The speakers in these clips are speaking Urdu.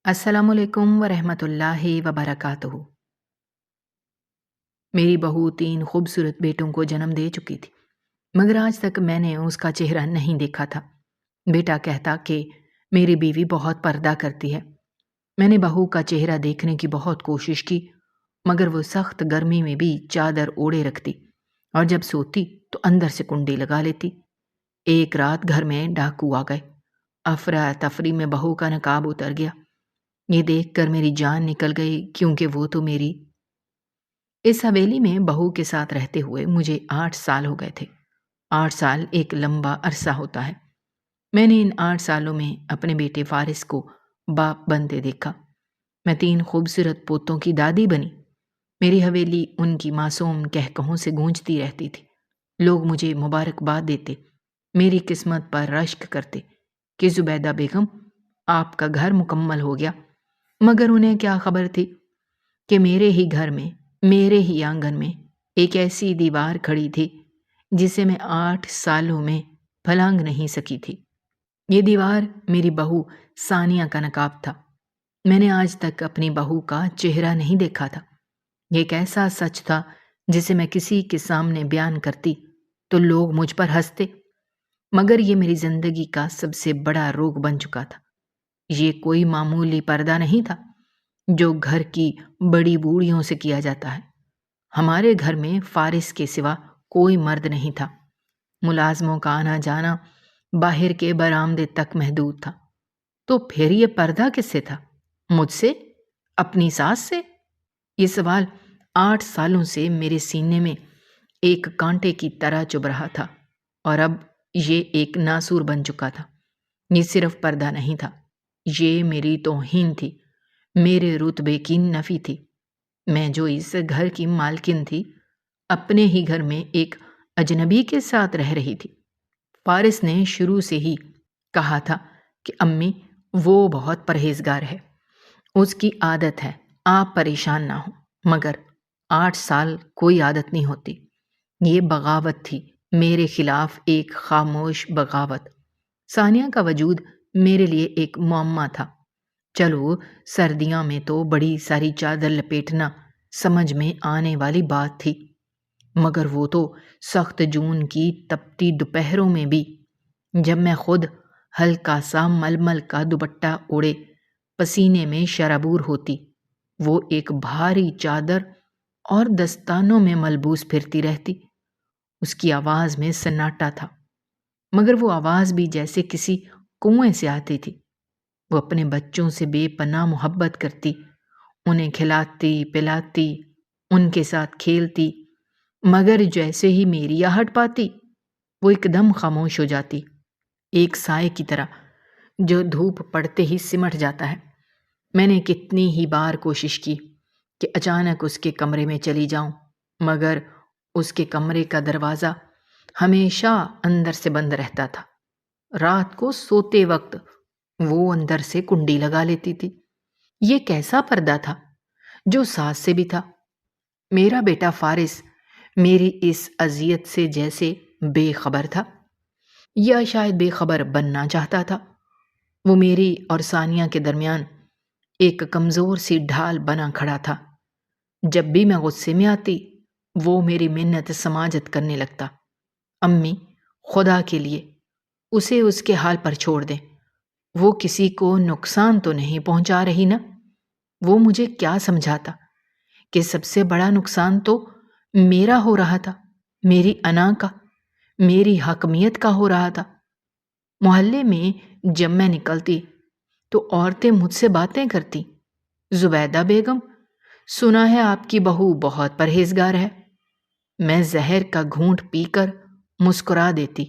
السلام علیکم ورحمۃ اللہ وبرکاتہ۔ میری بہو 3 خوبصورت بیٹوں کو جنم دے چکی تھی، مگر آج تک میں نے اس کا چہرہ نہیں دیکھا تھا۔ بیٹا کہتا کہ میری بیوی بہت پردہ کرتی ہے۔ میں نے بہو کا چہرہ دیکھنے کی بہت کوشش کی، مگر وہ سخت گرمی میں بھی چادر اوڑھے رکھتی اور جب سوتی تو اندر سے کنڈی لگا لیتی۔ ایک رات گھر میں ڈاکو آ گئے۔ افراتفری میں بہو کا نقاب اتر گیا۔ یہ دیکھ کر میری جان نکل گئی، کیونکہ وہ تو میری۔ اس حویلی میں بہو کے ساتھ رہتے ہوئے مجھے 8 سال ہو گئے تھے۔ 8 سال ایک لمبا عرصہ ہوتا ہے۔ میں نے ان 8 سالوں میں اپنے بیٹے فارس کو باپ بنتے دیکھا۔ میں 3 خوبصورت پوتوں کی دادی بنی۔ میری حویلی ان کی معصوم کہکہوں سے گونجتی رہتی تھی۔ لوگ مجھے مبارکباد دیتے، میری قسمت پر رشک کرتے کہ زبیدہ بیگم، آپ کا گھر مکمل ہو گیا۔ مگر انہیں کیا خبر تھی کہ میرے ہی گھر میں، میرے ہی آنگن میں ایک ایسی دیوار کھڑی تھی جسے میں 8 سالوں میں پھلانگ نہیں سکی تھی۔ یہ دیوار میری بہو ثانیہ کا نقاب تھا۔ میں نے آج تک اپنی بہو کا چہرہ نہیں دیکھا تھا۔ یہ ایک ایسا سچ تھا جسے میں کسی کے سامنے بیان کرتی تو لوگ مجھ پر ہنستے، مگر یہ میری زندگی کا سب سے بڑا روگ بن چکا تھا۔ یہ کوئی معمولی پردہ نہیں تھا جو گھر کی بڑی بوڑھیوں سے کیا جاتا ہے۔ ہمارے گھر میں فارس کے سوا کوئی مرد نہیں تھا۔ ملازموں کا آنا جانا باہر کے برآمدے تک محدود تھا۔ تو پھر یہ پردہ کس سے تھا؟ مجھ سے؟ اپنی ساس سے؟ یہ سوال 8 سالوں سے میرے سینے میں ایک کانٹے کی طرح چبھ رہا تھا، اور اب یہ ایک ناسور بن چکا تھا۔ یہ صرف پردہ نہیں تھا، یہ میری توہین تھی، میرے رتبے کی نفی تھی۔ میں جو اس گھر کی مالکن تھی، اپنے ہی گھر میں ایک اجنبی کے ساتھ رہ رہی تھی۔ فارس نے شروع سے ہی کہا تھا کہ امی وہ بہت پرہیزگار ہے، اس کی عادت ہے، آپ پریشان نہ ہوں۔ مگر 8 سال کوئی عادت نہیں ہوتی۔ یہ بغاوت تھی، میرے خلاف ایک خاموش بغاوت۔ ثانیہ کا وجود میرے لیے ایک معمہ تھا۔ چلو، سردیاں میں تو بڑی ساری چادر لپیٹنا سمجھ میں آنے والی بات تھی، مگر وہ تو سخت جون کی تپتی دوپہروں میں بھی، جب میں خود ہلکا سا ململ کا دوپٹہ اوڑھے پسینے میں شرابور ہوتی، وہ ایک بھاری چادر اور دستانوں میں ملبوس پھرتی رہتی۔ اس کی آواز میں سناٹا تھا، مگر وہ آواز بھی جیسے کسی کنویں سے آتی تھی۔ وہ اپنے بچوں سے بے پناہ محبت کرتی، انہیں کھلاتی پلاتی، ان کے ساتھ کھیلتی، مگر جیسے ہی میری آہٹ پاتی وہ ایک دم خاموش ہو جاتی، ایک سائے کی طرح جو دھوپ پڑتے ہی سمٹ جاتا ہے۔ میں نے کتنی ہی بار کوشش کی کہ اچانک اس کے کمرے میں چلی جاؤں، مگر اس کے کمرے کا دروازہ ہمیشہ اندر سے بند رہتا تھا۔ رات کو سوتے وقت وہ اندر سے کنڈی لگا لیتی تھی۔ یہ کیسا پردہ تھا جو ساس سے بھی تھا؟ میرا بیٹا فارس میری اس اذیت سے جیسے بے خبر تھا، یا شاید بے خبر بننا چاہتا تھا۔ وہ میری اور ثانیہ کے درمیان ایک کمزور سی ڈھال بنا کھڑا تھا۔ جب بھی میں غصے میں آتی، وہ میری منت سماجت کرنے لگتا، امی خدا کے لیے اسے اس کے حال پر چھوڑ دیں، وہ کسی کو نقصان تو نہیں پہنچا رہی نا؟ وہ مجھے کیا سمجھاتا کہ سب سے بڑا نقصان تو میرا ہو رہا تھا، میری انا کا، میری حاکمیت کا ہو رہا تھا۔ محلے میں جب میں نکلتی تو عورتیں مجھ سے باتیں کرتی، زبیدہ بیگم، سنا ہے آپ کی بہو بہت پرہیزگار ہے۔ میں زہر کا گھونٹ پی کر مسکرا دیتی،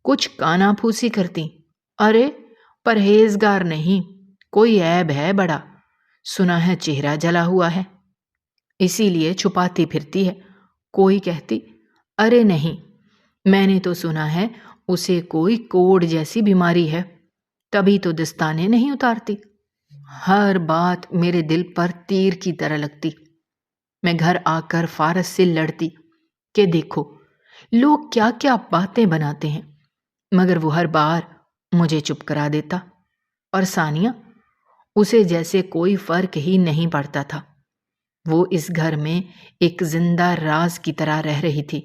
کچھ کانا پھوسی کرتی، ارے پرہیزگار نہیں، کوئی عیب ہے بڑا، سنا ہے چہرہ جلا ہوا ہے، اسی لیے چھپاتی پھرتی ہے۔ کوئی کہتی، ارے نہیں، میں نے تو سنا ہے اسے کوئی کوڑ جیسی بیماری ہے، تبھی تو دستانے نہیں اتارتی۔ ہر بات میرے دل پر تیر کی طرح لگتی۔ میں گھر آ کر فارس سے لڑتی کہ دیکھو لوگ کیا کیا باتیں بناتے ہیں، مگر وہ ہر بار مجھے چپ کرا دیتا۔ اور ثانیہ، اسے جیسے کوئی فرق ہی نہیں پڑتا تھا۔ وہ اس گھر میں ایک زندہ راز کی طرح رہ رہی تھی۔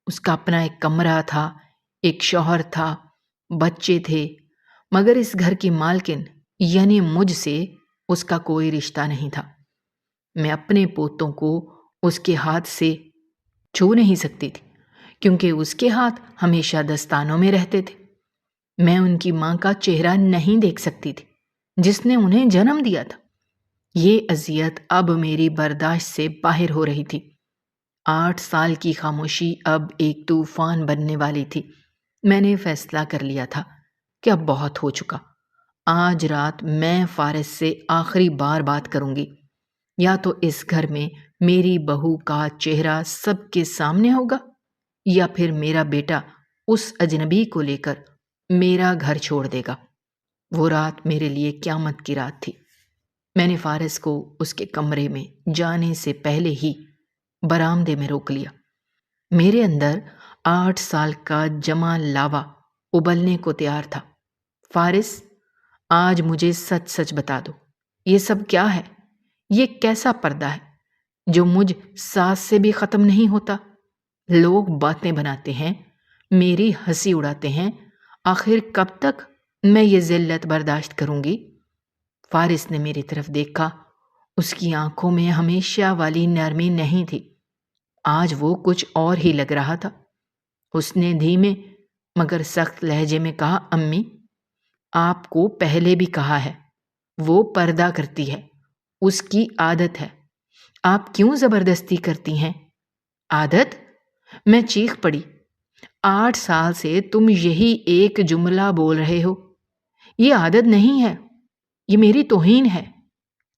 اس کا اپنا ایک کمرہ تھا، ایک شوہر تھا، بچے تھے، مگر اس گھر کی مالکن یعنی مجھ سے اس کا کوئی رشتہ نہیں تھا۔ میں اپنے پوتوں کو اس کے ہاتھ سے چھو نہیں سکتی تھی، کیونکہ اس کے ہاتھ ہمیشہ دستانوں میں رہتے تھے۔ میں ان کی ماں کا چہرہ نہیں دیکھ سکتی تھی جس نے انہیں جنم دیا تھا۔ یہ اذیت اب میری برداشت سے باہر ہو رہی تھی۔ 8 سال کی خاموشی اب ایک طوفان بننے والی تھی۔ میں نے فیصلہ کر لیا تھا کہ اب بہت ہو چکا۔ آج رات میں فارس سے آخری بار بات کروں گی۔ یا تو اس گھر میں میری بہو کا چہرہ سب کے سامنے ہوگا، یا پھر میرا بیٹا اس اجنبی کو لے کر میرا گھر چھوڑ دے گا۔ وہ رات میرے لیے قیامت کی رات تھی۔ میں نے فارس کو اس کے کمرے میں جانے سے پہلے ہی برآمدے میں روک لیا۔ میرے اندر 8 سال کا جمع لاوا ابلنے کو تیار تھا۔ فارس، آج مجھے سچ سچ بتا دو، یہ سب کیا ہے؟ یہ کیسا پردہ ہے جو مجھ ساس سے بھی ختم نہیں ہوتا؟ لوگ باتیں بناتے ہیں، میری ہنسی اڑاتے ہیں، آخر کب تک میں یہ ذلت برداشت کروں گی؟ فارس نے میری طرف دیکھا۔ اس کی آنکھوں میں ہمیشہ والی نرمی نہیں تھی، آج وہ کچھ اور ہی لگ رہا تھا۔ اس نے دھیمے مگر سخت لہجے میں کہا، امی، آپ کو پہلے بھی کہا ہے، وہ پردہ کرتی ہے، اس کی عادت ہے، آپ کیوں زبردستی کرتی ہیں؟ عادت؟ میں چیخ پڑی۔ 8 سال سے تم یہی ایک جملہ بول رہے ہو۔ یہ عادت نہیں ہے، یہ میری توہین ہے۔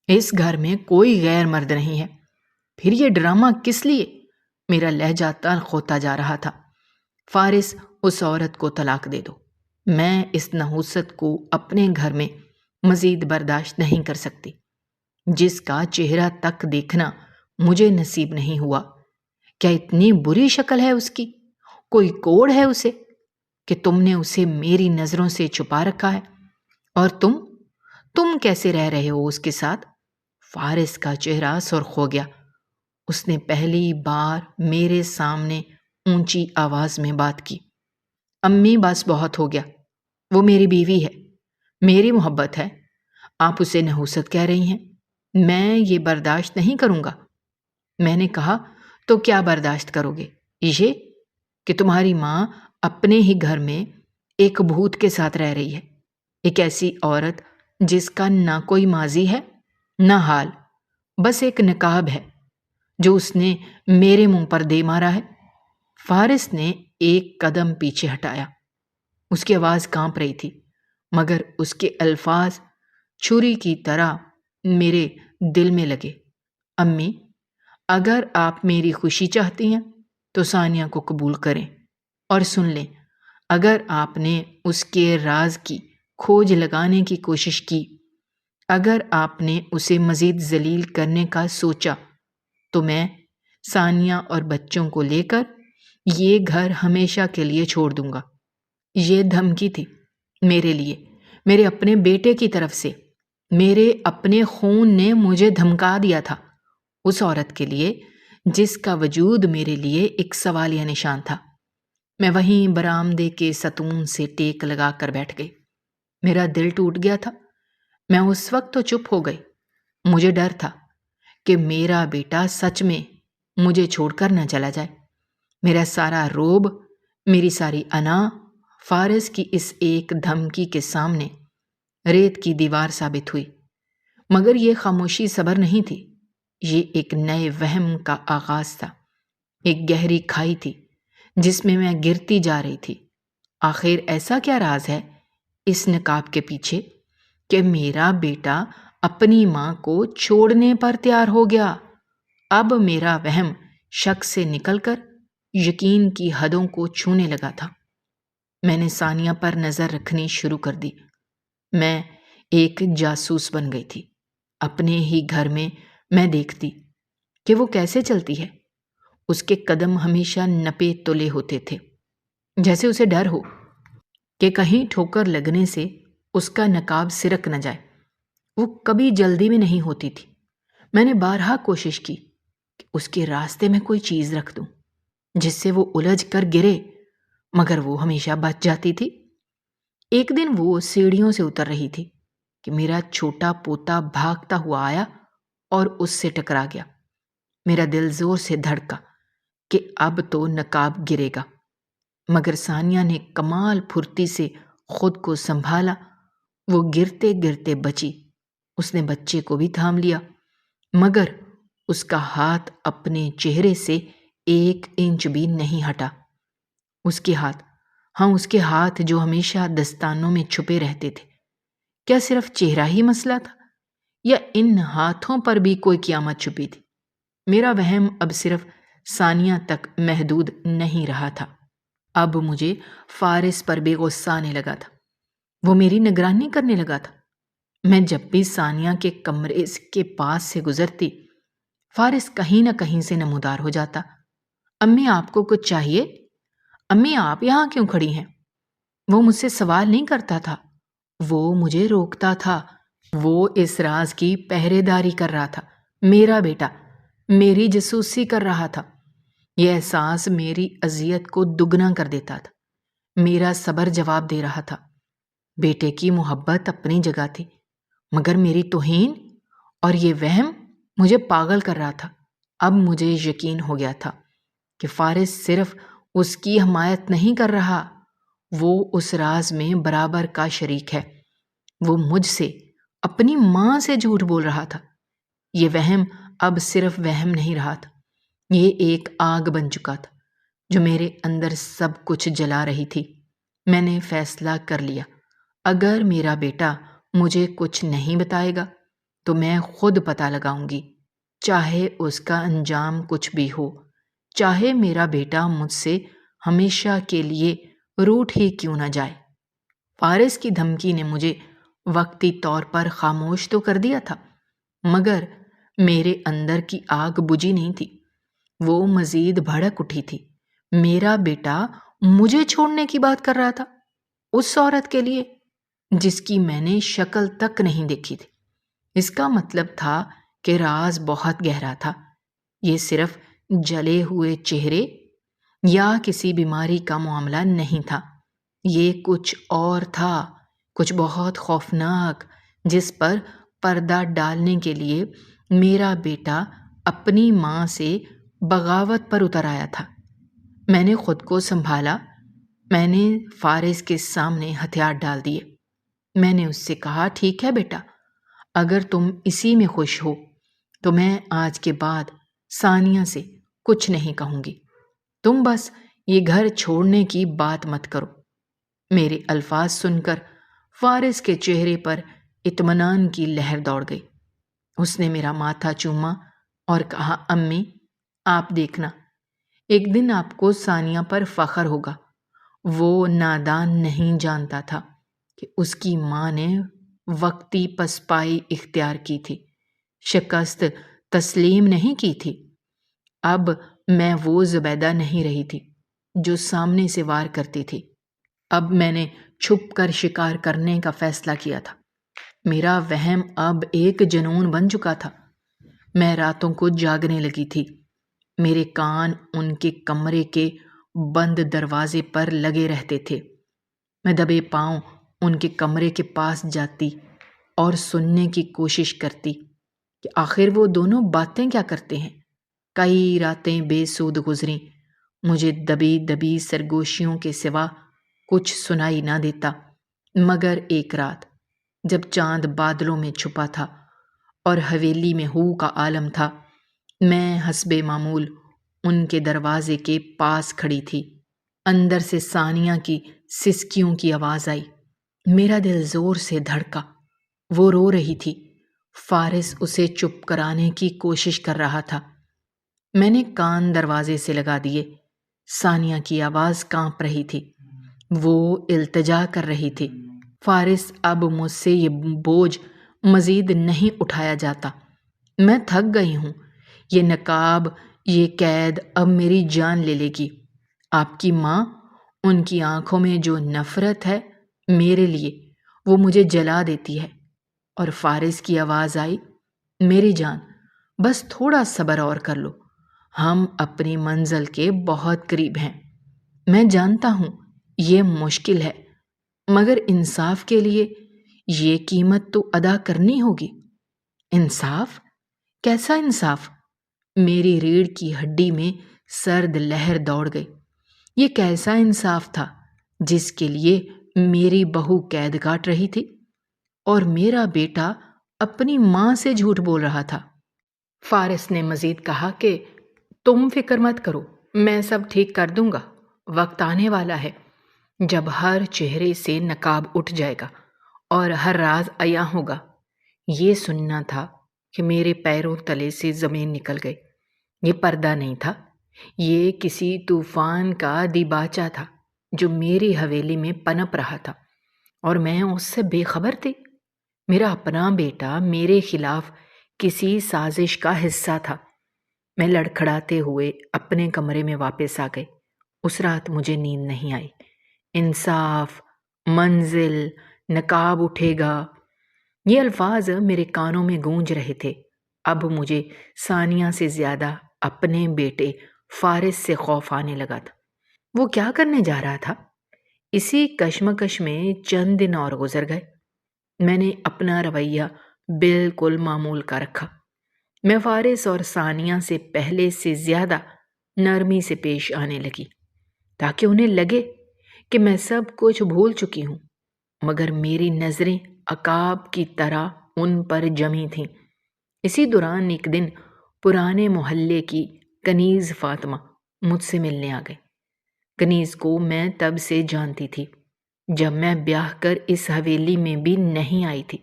اس گھر میں کوئی غیر مرد نہیں ہے، پھر یہ ڈرامہ کس لیے؟ میرا لہجہ تلخ ہوتا جا رہا تھا۔ فارس، اس عورت کو طلاق دے دو۔ میں اس نحوست کو اپنے گھر میں مزید برداشت نہیں کر سکتی، جس کا چہرہ تک دیکھنا مجھے نصیب نہیں ہوا۔ کیا اتنی بری شکل ہے اس کی؟ کوئی کوڑ ہے اسے کہ تم نے اسے میری نظروں سے چھپا رکھا ہے؟ اور تم کیسے رہ رہے ہو اس کے ساتھ؟ فارس کا چہرہ سرخ ہو گیا۔ اس نے پہلی بار میرے سامنے اونچی آواز میں بات کی۔ امی، بس بہت ہو گیا، وہ میری بیوی ہے، میری محبت ہے، آپ اسے نحوست کہہ رہی ہیں۔ میں یہ برداشت نہیں کروں گا۔ میں نے کہا، تو کیا برداشت کرو گے؟ یہ کہ تمہاری ماں اپنے ہی گھر میں ایک بھوت کے ساتھ رہ رہی ہے، ایک ایسی عورت جس کا نہ کوئی ماضی ہے نہ حال، بس ایک نقاب ہے جو اس نے میرے منہ پر دے مارا ہے۔ فارس نے ایک قدم پیچھے ہٹایا۔ اس کی آواز کانپ رہی تھی، مگر اس کے الفاظ چھری کی طرح میرے دل میں لگے۔ امی، اگر آپ میری خوشی چاہتی ہیں تو ثانیہ کو قبول کریں، اور سن لیں، اگر آپ نے اس کے راز کی کھوج لگانے کی کوشش کی، اگر آپ نے اسے مزید ذلیل کرنے کا سوچا، تو میں ثانیہ اور بچوں کو لے کر یہ گھر ہمیشہ کے لیے چھوڑ دوں گا۔ یہ دھمکی تھی میرے لیے، میرے اپنے بیٹے کی طرف سے۔ میرے اپنے خون نے مجھے دھمکا دیا تھا، اس عورت کے لیے جس کا وجود میرے لیے ایک سوالیہ نشان تھا۔ میں وہیں برآمدے کے ستون سے ٹیک لگا کر بیٹھ گئی۔ میرا دل ٹوٹ گیا تھا۔ میں اس وقت تو چپ ہو گئی۔ مجھے ڈر تھا کہ میرا بیٹا سچ میں مجھے چھوڑ کر نہ چلا جائے۔ میرا سارا روب، میری ساری انا فارس کی اس ایک دھمکی کے سامنے ریت کی دیوار ثابت ہوئی۔ مگر یہ خاموشی صبر نہیں تھی، یہ ایک نئے وہم کا آغاز تھا، ایک گہری کھائی تھی جس میں میں گرتی جا رہی تھی۔ آخر ایسا کیا راز ہے اس نقاب کے پیچھے کہ میرا بیٹا اپنی ماں کو چھوڑنے پر تیار ہو گیا؟ اب میرا وہم شک سے نکل کر یقین کی حدوں کو چھونے لگا تھا۔ میں نے ثانیہ پر نظر رکھنی شروع کر دی۔ میں ایک جاسوس بن گئی تھی۔ اپنے ہی گھر میں دیکھتی کہ وہ کیسے چلتی ہے۔ اس کے قدم ہمیشہ نپے تلے ہوتے تھے، جیسے اسے ڈر ہو کہ کہیں ٹھوکر لگنے سے اس کا نقاب سرک نہ جائے۔ وہ کبھی جلدی میں نہیں ہوتی تھی۔ میں نے بارہا کوشش کی کہ اس کے راستے میں کوئی چیز رکھ دوں جس سے وہ الجھ کر گرے، مگر وہ ہمیشہ بچ جاتی تھی۔ ایک دن وہ سیڑھیوں سے اتر رہی تھی کہ میرا چھوٹا پوتا بھاگتا ہوا آیا اور اس سے ٹکرا گیا۔ میرا دل زور سے دھڑکا کہ اب تو نقاب گرے گا، مگر ثانیہ نے کمال پھرتی سے خود کو سنبھالا۔ وہ گرتے گرتے بچی۔ اس نے بچے کو بھی تھام لیا، مگر اس کا ہاتھ اپنے چہرے سے 1 انچ بھی نہیں ہٹا۔ اس کے ہاتھ جو ہمیشہ دستانوں میں چھپے رہتے تھے، کیا صرف چہرہ ہی مسئلہ تھا یا ان ہاتھوں پر بھی کوئی قیامت چھپی تھی؟ میرا وہم اب صرف ثانیہ تک محدود نہیں رہا تھا، اب مجھے فارس پر بھی غصہ آنے لگا تھا۔ وہ میری نگرانی کرنے لگا تھا۔ میں جب بھی ثانیہ کے کمرے کے پاس سے گزرتی، فارس کہیں نہ کہیں سے نمودار ہو جاتا۔ امی آپ کو کچھ چاہیے؟ امی آپ یہاں کیوں کھڑی ہیں؟ وہ مجھ سے سوال نہیں کرتا تھا، وہ مجھے روکتا تھا۔ وہ اس راز کی پہرے داری کر رہا تھا۔ میرا بیٹا میری جاسوسی کر رہا تھا۔ یہ احساس میری اذیت کو دگنا کر دیتا تھا۔ میرا صبر جواب دے رہا تھا۔ بیٹے کی محبت اپنی جگہ تھی، مگر میری توہین اور یہ وہم مجھے پاگل کر رہا تھا۔ اب مجھے یقین ہو گیا تھا کہ فارس صرف اس کی حمایت نہیں کر رہا، وہ اس راز میں برابر کا شریک ہے۔ وہ مجھ سے، اپنی ماں سے جھوٹ بول رہا تھا۔ یہ وہم اب صرف وہم نہیں رہا تھا، یہ ایک آگ بن چکا تھا جو میرے اندر سب کچھ جلا رہی تھی۔ میں نے فیصلہ کر لیا، اگر میرا بیٹا مجھے کچھ نہیں بتائے گا تو میں خود پتہ لگاؤں گی، چاہے اس کا انجام کچھ بھی ہو، چاہے میرا بیٹا مجھ سے ہمیشہ کے لیے روٹھ ہی کیوں نہ جائے۔ فارس کی دھمکی نے مجھے وقتی طور پر خاموش تو کر دیا تھا، مگر میرے اندر کی آگ بجھی نہیں تھی، وہ مزید بھڑک اٹھی تھی۔ میرا بیٹا مجھے چھوڑنے کی بات کر رہا تھا، اس عورت کے لیے جس کی میں نے شکل تک نہیں دیکھی تھی۔ اس کا مطلب تھا کہ راز بہت گہرا تھا۔ یہ صرف جلے ہوئے چہرے یا کسی بیماری کا معاملہ نہیں تھا، یہ کچھ اور تھا، کچھ بہت خوفناک، جس پر پردہ ڈالنے کے لیے میرا بیٹا اپنی ماں سے بغاوت پر اتر آیا تھا۔ میں نے خود کو سنبھالا، میں نے فارس کے سامنے ہتھیار ڈال دیے۔ میں نے اس سے کہا، ٹھیک ہے بیٹا، اگر تم اسی میں خوش ہو تو میں آج کے بعد ثانیہ سے کچھ نہیں کہوں گی، تم بس یہ گھر چھوڑنے کی بات مت کرو۔ میرے الفاظ سن کر فارس کے چہرے پر اطمینان کی لہر دوڑ گئی۔ اس نے میرا ماتھا چوما اور کہا، امی آپ دیکھنا، ایک دن آپ کو ثانیہ پر فخر ہوگا۔ وہ نادان نہیں جانتا تھا کہ اس کی ماں نے وقتی پسپائی اختیار کی تھی، شکست تسلیم نہیں کی تھی۔ اب میں وہ زبیدہ نہیں رہی تھی جو سامنے سے وار کرتی تھی، اب میں نے چھپ کر شکار کرنے کا فیصلہ کیا تھا۔ میرا وہم اب ایک جنون بن چکا تھا۔ میں راتوں کو جاگنے لگی تھی، میرے کان ان کے کمرے کے بند دروازے پر لگے رہتے تھے۔ میں دبے پاؤں ان کے کمرے کے پاس جاتی اور سننے کی کوشش کرتی کہ آخر وہ دونوں باتیں کیا کرتے ہیں۔ کئی راتیں بے سود گزریں، مجھے دبی دبی سرگوشیوں کے سوا کچھ سنائی نہ دیتا، مگر ایک رات جب چاند بادلوں میں چھپا تھا اور حویلی میں ہو کا عالم تھا، میں حسب معمول ان کے دروازے کے پاس کھڑی تھی۔ اندر سے ثانیہ کی سسکیوں کی آواز آئی، میرا دل زور سے دھڑکا۔ وہ رو رہی تھی، فارس اسے چپ کرانے کی کوشش کر رہا تھا۔ میں نے کان دروازے سے لگا دیے۔ ثانیہ کی آواز کانپ رہی تھی، وہ التجا کر رہی تھی، فارس اب مجھ سے یہ بوجھ مزید نہیں اٹھایا جاتا، میں تھک گئی ہوں، یہ نقاب، یہ قید اب میری جان لے لے گی۔ آپ کی ماں، ان کی آنکھوں میں جو نفرت ہے میرے لیے، وہ مجھے جلا دیتی ہے۔ اور فارس کی آواز آئی، میری جان، بس تھوڑا صبر اور کر لو، ہم اپنی منزل کے بہت قریب ہیں۔ میں جانتا ہوں یہ مشکل ہے، مگر انصاف کے لیے یہ قیمت تو ادا کرنی ہوگی۔ انصاف؟ کیسا انصاف؟ میری ریڑھ کی ہڈی میں سرد لہر دوڑ گئی۔ یہ کیسا انصاف تھا جس کے لیے میری بہو قید کاٹ رہی تھی اور میرا بیٹا اپنی ماں سے جھوٹ بول رہا تھا؟ فارس نے مزید کہا کہ تم فکر مت کرو، میں سب ٹھیک کر دوں گا۔ وقت آنے والا ہے جب ہر چہرے سے نقاب اٹھ جائے گا اور ہر راز عیاں ہوگا۔ یہ سننا تھا کہ میرے پیروں تلے سے زمین نکل گئی۔ یہ پردہ نہیں تھا، یہ کسی طوفان کا دیباچہ تھا جو میری حویلی میں پنپ رہا تھا اور میں اس سے بے خبر تھی۔ میرا اپنا بیٹا میرے خلاف کسی سازش کا حصہ تھا۔ میں لڑکھڑاتے ہوئے اپنے کمرے میں واپس آ گئی۔ اس رات مجھے نیند نہیں آئی۔ انصاف، منزل، نقاب اٹھے گا، یہ الفاظ میرے کانوں میں گونج رہے تھے۔ اب مجھے ثانیہ سے زیادہ اپنے بیٹے فارس سے خوف آنے لگا تھا۔ وہ کیا کرنے جا رہا تھا؟ اسی کشمکش میں چند دن اور گزر گئے۔ میں نے اپنا رویہ بالکل معمول کا رکھا۔ میں فارس اور ثانیہ سے پہلے سے زیادہ نرمی سے پیش آنے لگی تاکہ انہیں لگے کہ میں سب کچھ بھول چکی ہوں، مگر میری نظریں عقاب کی طرح ان پر جمی تھیں۔ اسی دوران ایک دن پرانے محلے کی کنیز فاطمہ مجھ سے ملنے آ گئی۔ کنیز کو میں تب سے جانتی تھی جب میں بیاہ کر اس حویلی میں بھی نہیں آئی تھی۔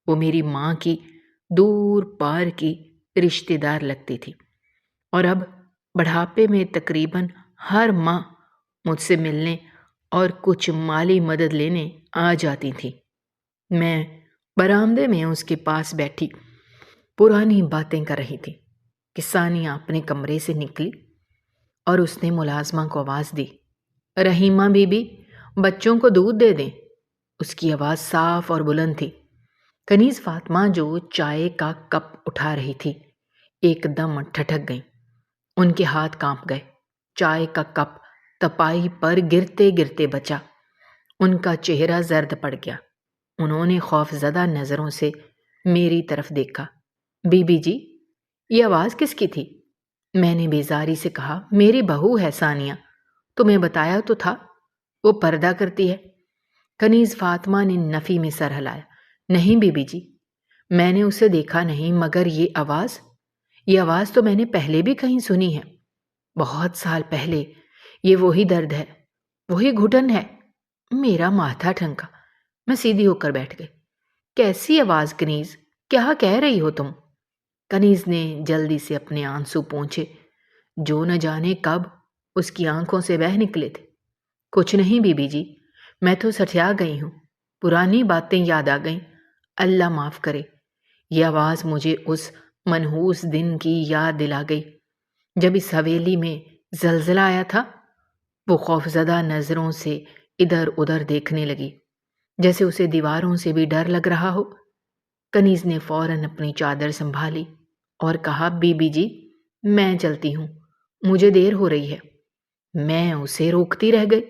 وہ میری ماں کی دور پار کی رشتہ دار لگتی تھی اور اب بڑھاپے میں تقریباً ہر ماہ مجھ سے ملنے اور کچھ مالی مدد لینے آ جاتی تھی۔ میں برآمدے میں اس کے پاس بیٹھی پرانی باتیں کر رہی تھی کہ ثانیہ اپنے کمرے سے نکلی اور اس نے ملازمہ کو آواز دی، رحیمہ بی بی، بچوں کو دودھ دے دیں۔ اس کی آواز صاف اور بلند تھی۔ کنیز فاطمہ جو چائے کا کپ اٹھا رہی تھی ایک دم ٹھٹک گئیں۔ ان کے ہاتھ کانپ گئے۔ چائے کا کپ تپائی پر گرتے گرتے بچا۔ ان کا چہرہ زرد پڑ گیا۔ انہوں نے خوف زدہ نظروں سے میری طرف دیکھا۔ بی بی جی، یہ آواز کس کی تھی؟ میں نے بیزاری سے کہا، میری بہو ہے ثانیہ، تمہیں بتایا تو تھا، وہ پردہ کرتی ہے۔ کنیز فاطمہ نے نفی میں سر ہلایا، نہیں بی بی جی، میں نے اسے دیکھا نہیں، مگر یہ آواز تو میں نے پہلے بھی کہیں سنی ہے، بہت سال پہلے۔ یہ وہی درد ہے، وہی گھٹن ہے۔ میرا ماتھا ٹھنکا، میں سیدھی ہو کر بیٹھ گئی۔ کیسی آواز کنیز؟ کیا کہہ رہی ہو تم؟ کنیز نے جلدی سے اپنے آنسو پونچھے جو نہ جانے کب اس کی آنکھوں سے بہہ نکلے تھے۔ کچھ نہیں بی بی جی، میں تو سٹھیا گئی ہوں، پرانی باتیں یاد آ گئیں، اللہ معاف کرے۔ یہ آواز مجھے اس منحوس دن کی یاد دلا گئی جب اس حویلی میں زلزلہ آیا تھا۔ وہ خوفزدہ نظروں سے ادھر ادھر دیکھنے لگی جیسے اسے دیواروں سے بھی ڈر لگ رہا ہو۔ کنیز نے فوراً اپنی چادر سنبھالی اور کہا، بی بی جی، میں چلتی ہوں، مجھے دیر ہو رہی ہے۔ میں اسے روکتی رہ گئی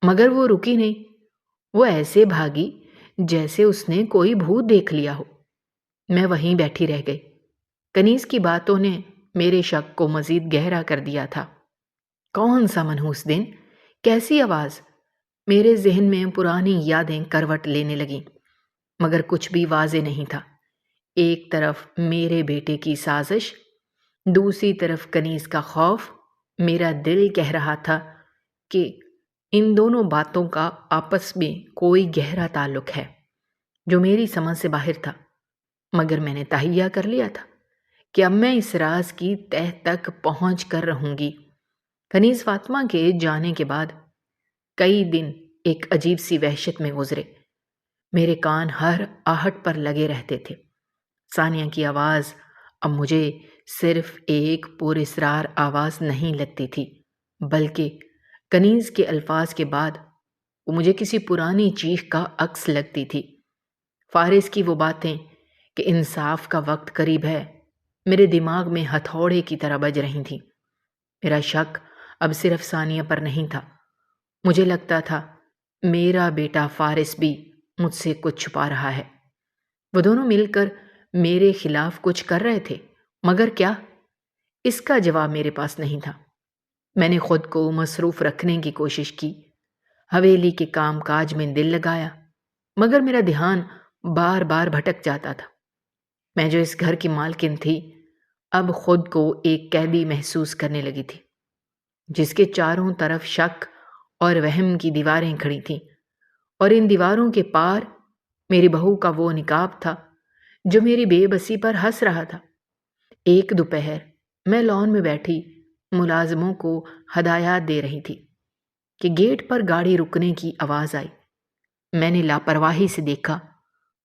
مگر وہ رکی نہیں۔ وہ ایسے بھاگی جیسے اس نے کوئی بھوت دیکھ لیا ہو۔ میں وہیں بیٹھی رہ گئی۔ کنیز کی باتوں نے میرے شک کو مزید گہرا کر دیا تھا۔ کون سا منحوس دن؟ کیسی آواز؟ میرے ذہن میں پرانی یادیں کروٹ لینے لگیں مگر کچھ بھی واضح نہیں تھا۔ ایک طرف میرے بیٹے کی سازش، دوسری طرف کنیز کا خوف۔ میرا دل کہہ رہا تھا کہ ان دونوں باتوں کا آپس میں کوئی گہرا تعلق ہے جو میری سمجھ سے باہر تھا، مگر میں نے تہیہ کر لیا تھا کہ اب میں اس راز کی تہ تک پہنچ کر رہوں گی۔ کنیز فاطمہ کے جانے کے بعد کئی دن ایک عجیب سی وحشت میں گزرے۔ میرے کان ہر آہٹ پر لگے رہتے تھے۔ ثانیہ کی آواز اب مجھے صرف ایک پراسرار آواز نہیں لگتی تھی، بلکہ کنیز کے الفاظ کے بعد وہ مجھے کسی پرانی چیخ کا عکس لگتی تھی۔ فارس کی وہ باتیں کہ انصاف کا وقت قریب ہے میرے دماغ میں ہتھوڑے کی طرح بج رہی تھیں۔ میرا شک اب صرف ثانیہ پر نہیں تھا، مجھے لگتا تھا میرا بیٹا فارس بھی مجھ سے کچھ چھپا رہا ہے۔ وہ دونوں مل کر میرے خلاف کچھ کر رہے تھے، مگر کیا؟ اس کا جواب میرے پاس نہیں تھا۔ میں نے خود کو مصروف رکھنے کی کوشش کی، حویلی کے کام کاج میں دل لگایا، مگر میرا دھیان بار بار بھٹک جاتا تھا۔ میں جو اس گھر کی مالکن تھی، اب خود کو ایک قیدی محسوس کرنے لگی تھی، جس کے چاروں طرف شک اور وہم کی دیواریں کھڑی تھیں، اور ان دیواروں کے پار میری بہو کا وہ نقاب تھا جو میری بے بسی پر ہنس رہا تھا۔ ایک دوپہر میں لان میں بیٹھی ملازموں کو ہدایات دے رہی تھی کہ گیٹ پر گاڑی رکنے کی آواز آئی۔ میں نے لاپرواہی سے دیکھا،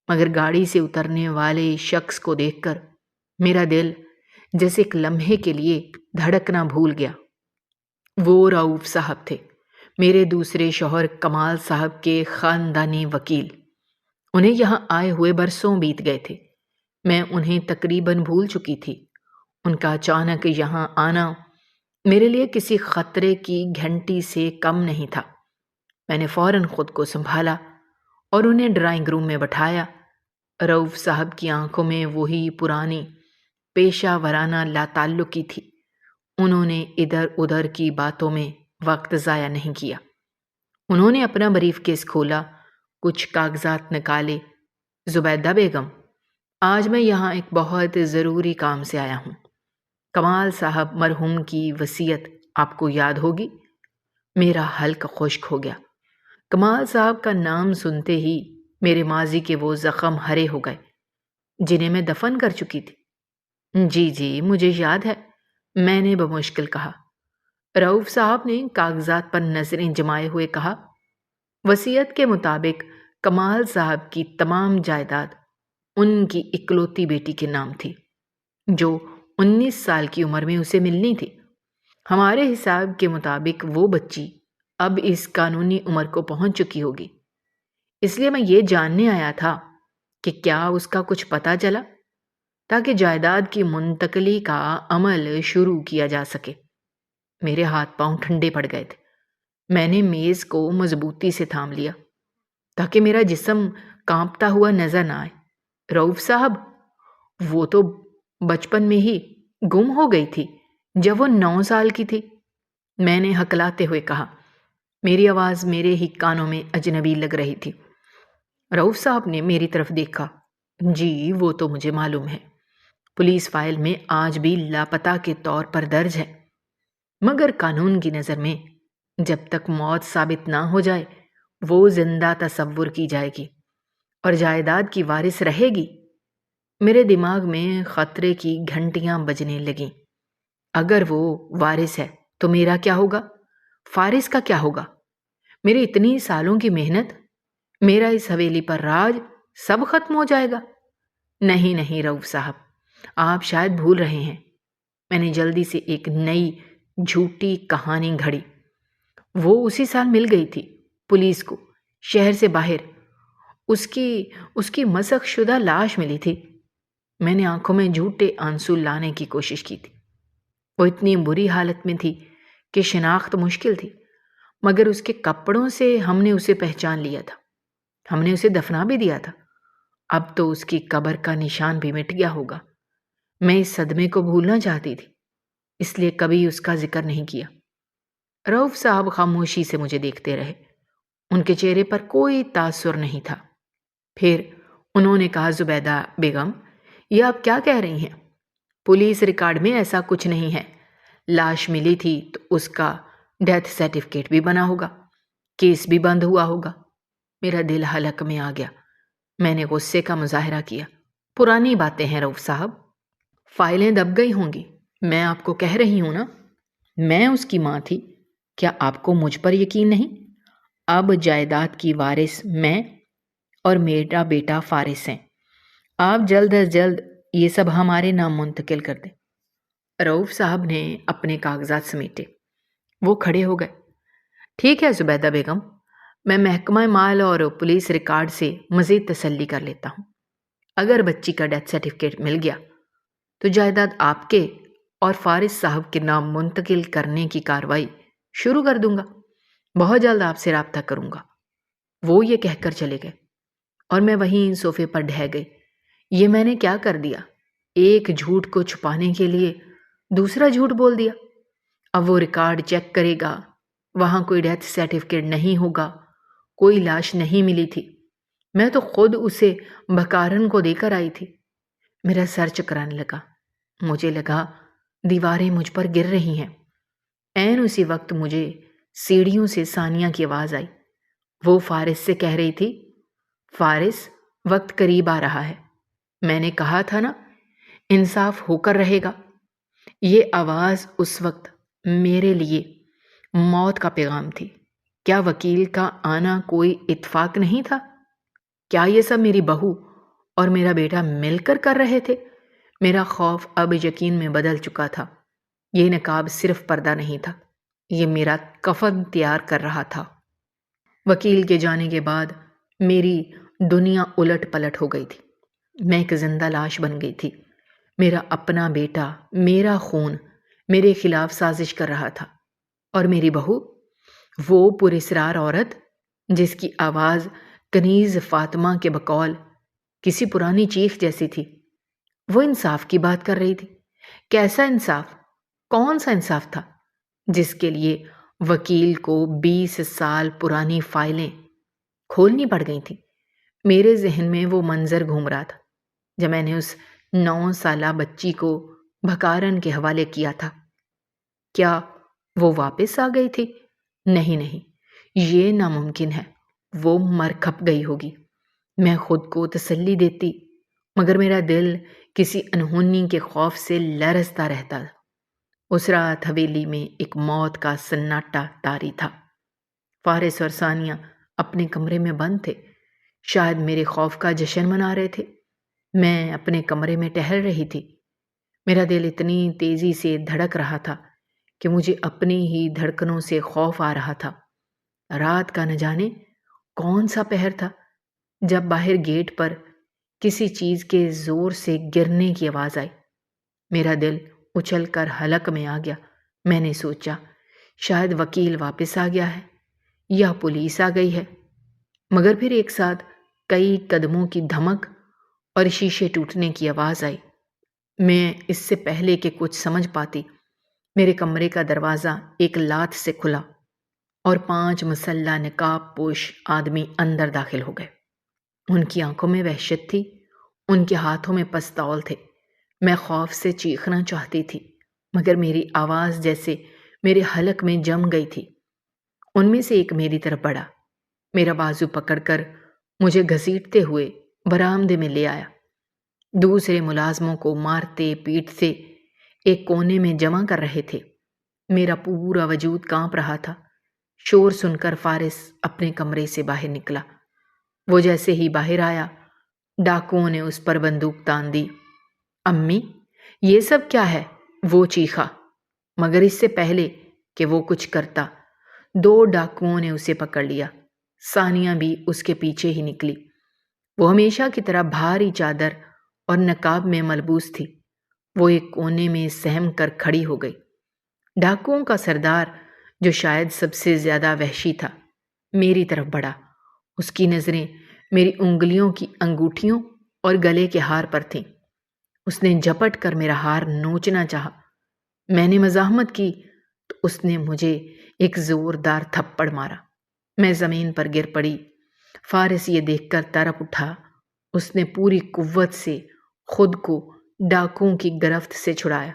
مگر گاڑی سے اترنے والے شخص کو دیکھ کر میرا دل جیسے ایک لمحے کے لیے دھڑکنا بھول گیا۔ وہ رؤوف صاحب تھے، میرے دوسرے شوہر کمال صاحب کے خاندانی وکیل۔ انہیں یہاں آئے ہوئے برسوں بیت گئے تھے، میں انہیں تقریباً بھول چکی تھی۔ ان کا اچانک یہاں آنا میرے لیے کسی خطرے کی گھنٹی سے کم نہیں تھا۔ میں نے فوراً خود کو سنبھالا اور انہیں ڈرائنگ روم میں بٹھایا۔ رؤوف صاحب کی آنکھوں میں وہی پرانی پیشہ ورانہ لاتعلقی تھی۔ انہوں نے ادھر ادھر کی باتوں میں وقت ضائع نہیں کیا۔ انہوں نے اپنا بریف کیس کھولا، کچھ کاغذات نکالے۔ زبیدہ بیگم، آج میں یہاں ایک بہت ضروری کام سے آیا ہوں۔ کمال صاحب مرحوم کی وصیت آپ کو یاد ہوگی؟ میرا حلق خشک ہو گیا۔ کمال صاحب کا نام سنتے ہی میرے ماضی کے وہ زخم ہرے ہو گئے جنہیں میں دفن کر چکی تھی۔ جی مجھے یاد ہے، میں نے بمشکل کہا۔ رؤوف صاحب نے کاغذات پر نظریں جمائے ہوئے کہا، وصیت کے مطابق کمال صاحب کی تمام جائیداد ان کی اکلوتی بیٹی کے نام تھی، جو 19 سال کی عمر میں اسے ملنی تھی۔ ہمارے حساب کے مطابق وہ بچی اب اس قانونی عمر کو پہنچ چکی ہوگی، اس لیے میں یہ جاننے آیا تھا کہ کیا اس کا کچھ پتہ چلا، تاکہ جائیداد کی منتقلی کا عمل شروع کیا جا سکے۔ میرے ہاتھ پاؤں ٹھنڈے پڑ گئے تھے۔ میں نے میز کو مضبوطی سے تھام لیا تاکہ میرا جسم کانپتا ہوا نظر نہ آئے۔ رؤوف صاحب، وہ تو بچپن میں ہی گم ہو گئی تھی جب وہ 9 سال کی تھی، میں نے ہکلاتے ہوئے کہا۔ میری آواز میرے ہی کانوں میں اجنبی لگ رہی تھی۔ رؤوف صاحب نے میری طرف دیکھا۔ جی وہ تو مجھے معلوم ہے، پولیس فائل میں آج بھی لاپتہ کے طور پر درج ہے، مگر قانون کی نظر میں جب تک موت ثابت نہ ہو جائے وہ زندہ تصور کی جائے گی اور جائیداد کی وارث رہے گی۔ میرے دماغ میں خطرے کی گھنٹیاں بجنے لگیں۔ اگر وہ وارث ہے تو میرا کیا ہوگا؟ فارس کا کیا ہوگا؟ میری اتنی سالوں کی محنت، میرا اس حویلی پر راج سب ختم ہو جائے گا؟ نہیں رؤوف صاحب، آپ شاید بھول رہے ہیں۔ میں نے جلدی سے ایک نئی جھوٹی کہانی گھڑی۔ وہ اسی سال مل گئی تھی پولیس کو، شہر سے باہر۔ اس کی مسخ شدہ لاش ملی تھی۔ میں نے آنکھوں میں جھوٹے آنسو لانے کی کوشش کی تھی۔ وہ اتنی بری حالت میں تھی کہ شناخت مشکل تھی، مگر اس کے کپڑوں سے ہم نے اسے پہچان لیا تھا۔ ہم نے اسے دفنا بھی دیا تھا۔ اب تو اس کی قبر کا نشان بھی مٹ گیا ہوگا۔ میں اس صدمے کو بھولنا چاہتی تھی، اس لیے کبھی اس کا ذکر نہیں کیا۔ رؤوف صاحب خاموشی سے مجھے دیکھتے رہے۔ ان کے چہرے پر کوئی تاثر نہیں تھا۔ پھر انہوں نے کہا، زبیدہ بیگم، یہ آپ کیا کہہ رہی ہیں؟ پولیس ریکارڈ میں ایسا کچھ نہیں ہے۔ لاش ملی تھی تو اس کا ڈیتھ سرٹیفکیٹ بھی بنا ہوگا، کیس بھی بند ہوا ہوگا۔ میرا دل حلق میں آ گیا۔ میں نے غصے کا مظاہرہ کیا۔ پرانی باتیں ہیں رؤوف صاحب، فائلیں دب گئی ہوں گی۔ میں آپ کو کہہ رہی ہوں نا، میں اس کی ماں تھی۔ کیا آپ کو مجھ پر یقین نہیں؟ اب جائیداد کی وارث میں اور میرا بیٹا فارس ہیں۔ آپ جلد از جلد یہ سب ہمارے نام منتقل کر دیں۔ رؤوف صاحب نے اپنے کاغذات سمیٹے۔ وہ کھڑے ہو گئے۔ ٹھیک ہے زبیدہ بیگم، میں محکمہ مال اور پولیس ریکارڈ سے مزید تسلی کر لیتا ہوں۔ اگر بچی کا ڈیتھ سرٹیفکیٹ مل گیا تو جائیداد آپ کے اور فارس صاحب کے نام منتقل کرنے کی کارروائی شروع کر دوں گا۔ بہت جلد آپ سے رابطہ کروں گا۔ وہ یہ کہہ کر چلے گئے اور میں وہیں صوفے پر ڈھہ گئی۔ یہ میں نے کیا کر دیا؟ ایک جھوٹ کو چھپانے کے لیے دوسرا جھوٹ بول دیا۔ اب وہ ریکارڈ چیک کرے گا، وہاں کوئی ڈیتھ سرٹیفکیٹ نہیں ہوگا، کوئی لاش نہیں ملی تھی۔ میں تو خود اسے بکارن کو دے کر آئی تھی۔ میرا سر چکرانے لگا۔ مجھے لگا دیواریں مجھ پر گر رہی ہیں۔ عین اسی وقت مجھے سیڑھیوں سے ثانیہ کی آواز آئی۔ وہ فارس سے کہہ رہی تھی، فارس، وقت قریب آ رہا ہے۔ میں نے کہا تھا نا، انصاف ہو کر رہے گا۔ یہ آواز اس وقت میرے لیے موت کا پیغام تھی۔ کیا وکیل کا آنا کوئی اتفاق نہیں تھا؟ کیا یہ سب میری بہو اور میرا بیٹا مل کر رہے تھے؟ میرا خوف اب یقین میں بدل چکا تھا۔ یہ نقاب صرف پردہ نہیں تھا، یہ میرا کفن تیار کر رہا تھا۔ وکیل کے جانے کے بعد میری دنیا الٹ پلٹ ہو گئی تھی۔ میں ایک زندہ لاش بن گئی تھی۔ میرا اپنا بیٹا، میرا خون میرے خلاف سازش کر رہا تھا، اور میری بہو، وہ پراسرار عورت جس کی آواز کنیز فاطمہ کے بقول کسی پرانی چیخ جیسی تھی، وہ انصاف کی بات کر رہی تھی۔ کیسا انصاف؟ کون سا انصاف تھا جس کے لیے وکیل کو 20 سال پرانی فائلیں کھولنی پڑ گئی تھیں؟ میرے ذہن میں وہ منظر گھوم رہا تھا جب میں نے اس 9 سالہ بچی کو بکارن کے حوالے کیا تھا۔ کیا وہ واپس آ گئی تھی؟ نہیں، یہ ناممکن ہے۔ وہ مر کھپ گئی ہوگی۔ میں خود کو تسلی دیتی، مگر میرا دل کسی انہونی کے خوف سے لرزتا رہتا۔ اس رات حویلی میں ایک موت کا سناٹا طاری تھا۔ فارس اور ثانیہ اپنے کمرے میں بند تھے، شاید میرے خوف کا جشن منا رہے تھے۔ میں اپنے کمرے میں ٹہل رہی تھی۔ میرا دل اتنی تیزی سے دھڑک رہا تھا کہ مجھے اپنی ہی دھڑکنوں سے خوف آ رہا تھا۔ رات کا نہ جانے کون سا پہر تھا جب باہر گیٹ پر کسی چیز کے زور سے گرنے کی آواز آئی۔ میرا دل اچھل کر حلق میں آ گیا۔ میں نے سوچا شاید وکیل واپس آ گیا ہے یا پولیس آ گئی ہے، مگر پھر ایک ساتھ کئی قدموں کی دھمک اور شیشے ٹوٹنے کی آواز آئی۔ میں اس سے پہلے کہ کچھ سمجھ پاتی، میرے کمرے کا دروازہ ایک لات سے کھلا اور 5 مسلح نقاب پوش آدمی اندر داخل ہو گئے۔ ان کی آنکھوں میں وحشت تھی، ان کے ہاتھوں میں پستول تھے۔ میں خوف سے چیخنا چاہتی تھی، مگر میری آواز جیسے میرے حلق میں جم گئی تھی۔ ان میں سے ایک میری طرف بڑھا، میرا بازو پکڑ کر مجھے گھسیٹتے ہوئے برآمدے میں لے آیا۔ دوسرے ملازموں کو مارتے پیٹتے ایک کونے میں جمع کر رہے تھے۔ میرا پورا وجود کانپ رہا تھا۔ شور سن کر فارس اپنے کمرے سے باہر نکلا۔ وہ جیسے ہی باہر آیا، ڈاکوؤں نے اس پر بندوق تان دی۔ امی، یہ سب کیا ہے؟ وہ چیخا، مگر اس سے پہلے کہ وہ کچھ کرتا 2 ڈاکوؤں نے اسے پکڑ لیا۔ ثانیہ بھی اس کے پیچھے ہی نکلی۔ وہ ہمیشہ کی طرح بھاری چادر اور نقاب میں ملبوس تھی۔ وہ ایک کونے میں سہم کر کھڑی ہو گئی۔ ڈاکوؤں کا سردار، جو شاید سب سے زیادہ وحشی تھا، میری طرف بڑھا۔ اس کی نظریں میری انگلیوں کی انگوٹھیوں اور گلے کے ہار پر تھیں۔ اس نے جھپٹ کر میرا ہار نوچنا چاہا۔ میں نے مزاحمت کی تو اس نے مجھے ایک زوردار تھپڑ مارا۔ میں زمین پر گر پڑی۔ فارس یہ دیکھ کر تڑپ اٹھا۔ اس نے پوری قوت سے خود کو ڈاکوؤں کی گرفت سے چھڑایا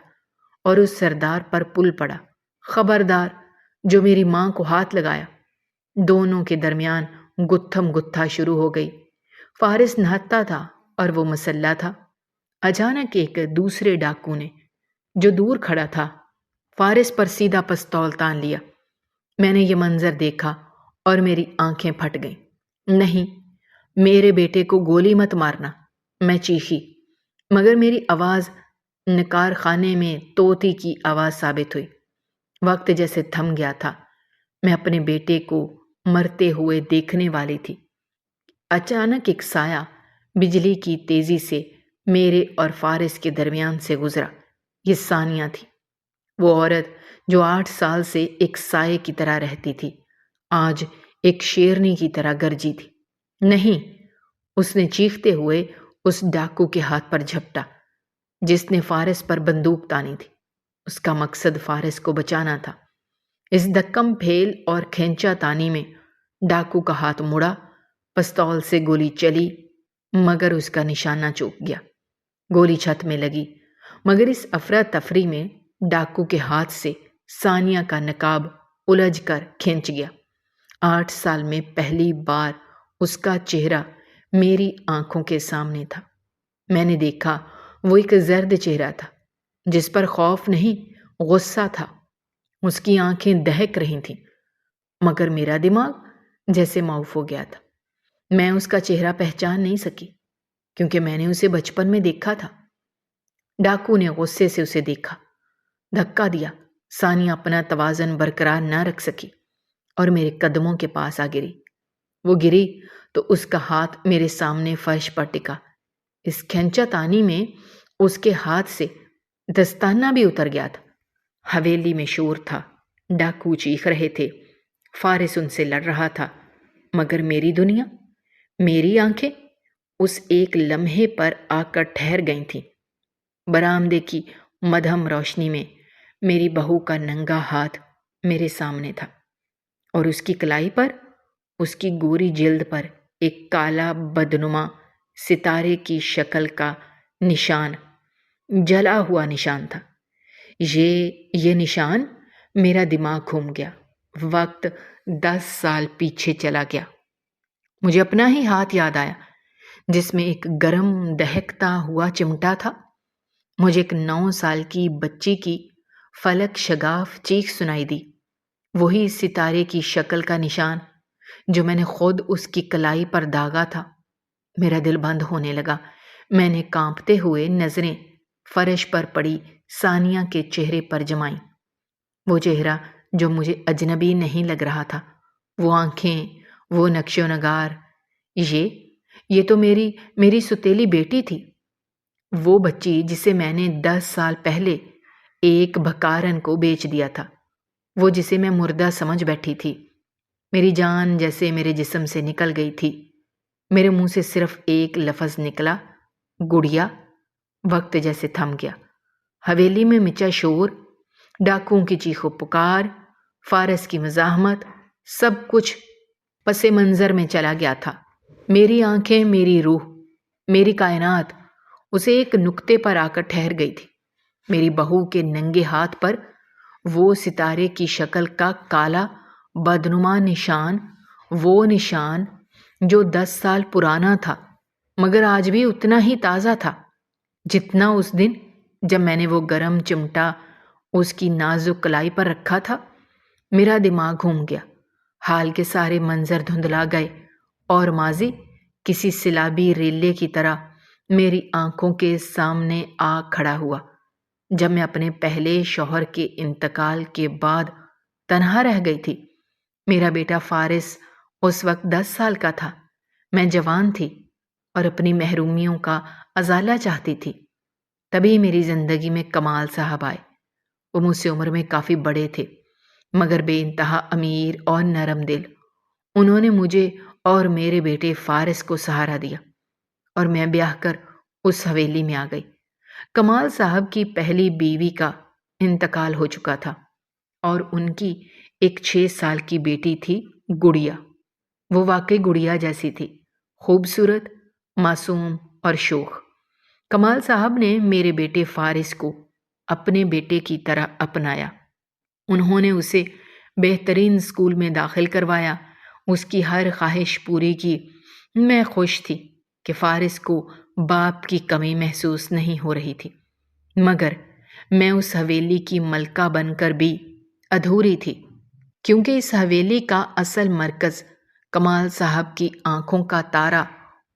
اور اس سردار پر پل پڑا۔ خبردار، جو میری ماں کو ہاتھ لگایا۔ دونوں کے درمیان گتھم گتھا شروع ہو گئی۔ فارس نہتا تھا اور وہ مسلح تھا۔ اچانک ایک دوسرے ڈاکو نے، جو دور کھڑا تھا، فارس پر سیدھا پستول تان لیا۔ میں نے یہ منظر دیکھا اور میری آنکھیں پھٹ گئیں۔ نہیں، میرے بیٹے کو گولی مت مارنا، میں چیخی، مگر میری آواز نکار خانے میں طوطی کی آواز ثابت ہوئی۔ وقت جیسے تھم گیا تھا۔ میں اپنے بیٹے کو مرتے ہوئے دیکھنے والی تھی۔ اچانک ایک سایہ بجلی کی تیزی سے میرے اور فارس کے درمیان سے گزرا۔ یہ ثانیہ تھی، وہ عورت جو 8 سال سے ایک سائے کی طرح رہتی تھی، آج ایک شیرنی کی طرح گرجی تھی۔ نہیں، اس نے چیختے ہوئے اس ڈاکو کے ہاتھ پر جھپٹا جس نے فارس پر بندوق تانی تھی۔ اس کا مقصد فارس کو بچانا تھا۔ اس دکم پھیل اور کھینچا تانی میں ڈاکو کا ہاتھ مڑا، پستول سے گولی چلی، مگر اس کا نشانہ چوک گیا۔ گولی چھت میں لگی، مگر اس افراتفری میں ڈاکو کے ہاتھ سے ثانیہ کا نقاب الجھ کر کھینچ گیا۔ 8 سال میں پہلی بار اس کا چہرہ میری آنکھوں کے سامنے تھا۔ میں نے دیکھا وہ ایک زرد چہرہ تھا جس پر خوف نہیں، غصہ تھا۔ اس کی آنکھیں دہک رہی تھیں، مگر میرا دماغ جیسے معاف ہو گیا تھا۔ میں اس کا چہرہ پہچان نہیں سکی کیونکہ میں نے اسے بچپن میں دیکھا تھا۔ ڈاکو نے غصے سے اسے دیکھا، دھکا دیا۔ ثانیہ اپنا توازن برقرار نہ رکھ سکی اور میرے قدموں کے پاس آ گری۔ وہ گری تو اس کا ہاتھ میرے سامنے فرش پر ٹکا۔ اس کھینچا تانی میں اس کے ہاتھ سے دستانہ بھی اتر گیا تھا۔ حویلی میں شور تھا، ڈاکو چیخ رہے تھے، فارس ان سے لڑ رہا تھا، مگر میری دنیا، میری آنکھیں اس ایک لمحے پر آ کر ٹھہر گئی تھیں۔ برآمدے کی مدھم روشنی میں میری بہو کا ننگا ہاتھ میرے سامنے تھا اور اس کی کلائی پر، اس کی گوری جلد پر ایک کالا بدنما ستارے کی شکل کا نشان، جلا ہوا نشان تھا۔ یہ نشان، میرا دماغ گھوم گیا۔ وقت 10 سال پیچھے چلا گیا۔ مجھے اپنا ہی ہاتھ یاد آیا جس میں ایک گرم دہکتا ہوا چمٹا تھا۔ مجھے ایک 9 سال کی بچی کی فلک شگاف چیخ سنائی دی، وہی ستارے کی شکل کا نشان جو میں نے خود اس کی کلائی پر داغا تھا۔ میرا دل بند ہونے لگا۔ میں نے کانپتے ہوئے نظریں فرش پر پڑی ثانیہ کے چہرے پر جمائیں۔ وہ چہرہ جو مجھے اجنبی نہیں لگ رہا تھا، وہ آنکھیں، وہ نقش و نگار، یہ تو میری ستیلی بیٹی تھی، وہ بچی جسے میں نے 10 سال پہلے ایک بھکارن کو بیچ دیا تھا، وہ جسے میں مردہ سمجھ بیٹھی تھی۔ میری جان جیسے میرے جسم سے نکل گئی تھی۔ میرے منہ سے صرف ایک لفظ نکلا، گڑیا۔ وقت جیسے تھم گیا۔ حویلی میں مچا شور، ڈاکوؤں کی چیخ و پکار، فارس کی مزاحمت، سب کچھ پس منظر میں چلا گیا تھا۔ میری آنکھیں، میری روح، میری کائنات اسے ایک نقطے پر آ کر ٹھہر گئی تھی۔ میری بہو کے ننگے ہاتھ پر وہ ستارے کی شکل کا کالا بدنما نشان، وہ نشان جو 10 سال پرانا تھا مگر آج بھی اتنا ہی تازہ تھا جتنا اس دن جب میں نے وہ گرم چمٹا اس کی نازک کلائی پر رکھا تھا۔ میرا دماغ گھوم گیا، حال کے سارے منظر دھندلا گئے اور ماضی کسی سیلابی ریلے کی طرح میری آنکھوں کے سامنے آ کھڑا ہوا۔ جب میں اپنے پہلے شوہر کے انتقال کے بعد تنہا رہ گئی تھی، میرا بیٹا فارس اس وقت 10 سال کا تھا، میں جوان تھی اور اپنی محرومیوں کا ازالہ چاہتی تھی۔ تبھی میری زندگی میں کمال صاحب آئے۔ وہ مجھ سے عمر میں کافی بڑے تھے مگر بے انتہا امیر اور نرم دل۔ انہوں نے مجھے اور میرے بیٹے فارس کو سہارا دیا اور میں بیاہ کر اس حویلی میں آ گئی۔ کمال صاحب کی پہلی بیوی کا انتقال ہو چکا تھا اور ان کی ایک 6 سال کی بیٹی تھی، گڑیا۔ وہ واقعی گڑیا جیسی تھی، خوبصورت، معصوم اور شوخ۔ کمال صاحب نے میرے بیٹے فارس کو اپنے بیٹے کی طرح اپنایا۔ انہوں نے اسے بہترین اسکول میں داخل کروایا، اس کی ہر خواہش پوری کی۔ میں خوش تھی کہ فارس کو باپ کی کمی محسوس نہیں ہو رہی تھی، مگر میں اس حویلی کی ملکہ بن کر بھی ادھوری تھی، کیونکہ اس حویلی کا اصل مرکز کمال صاحب کی آنکھوں کا تارا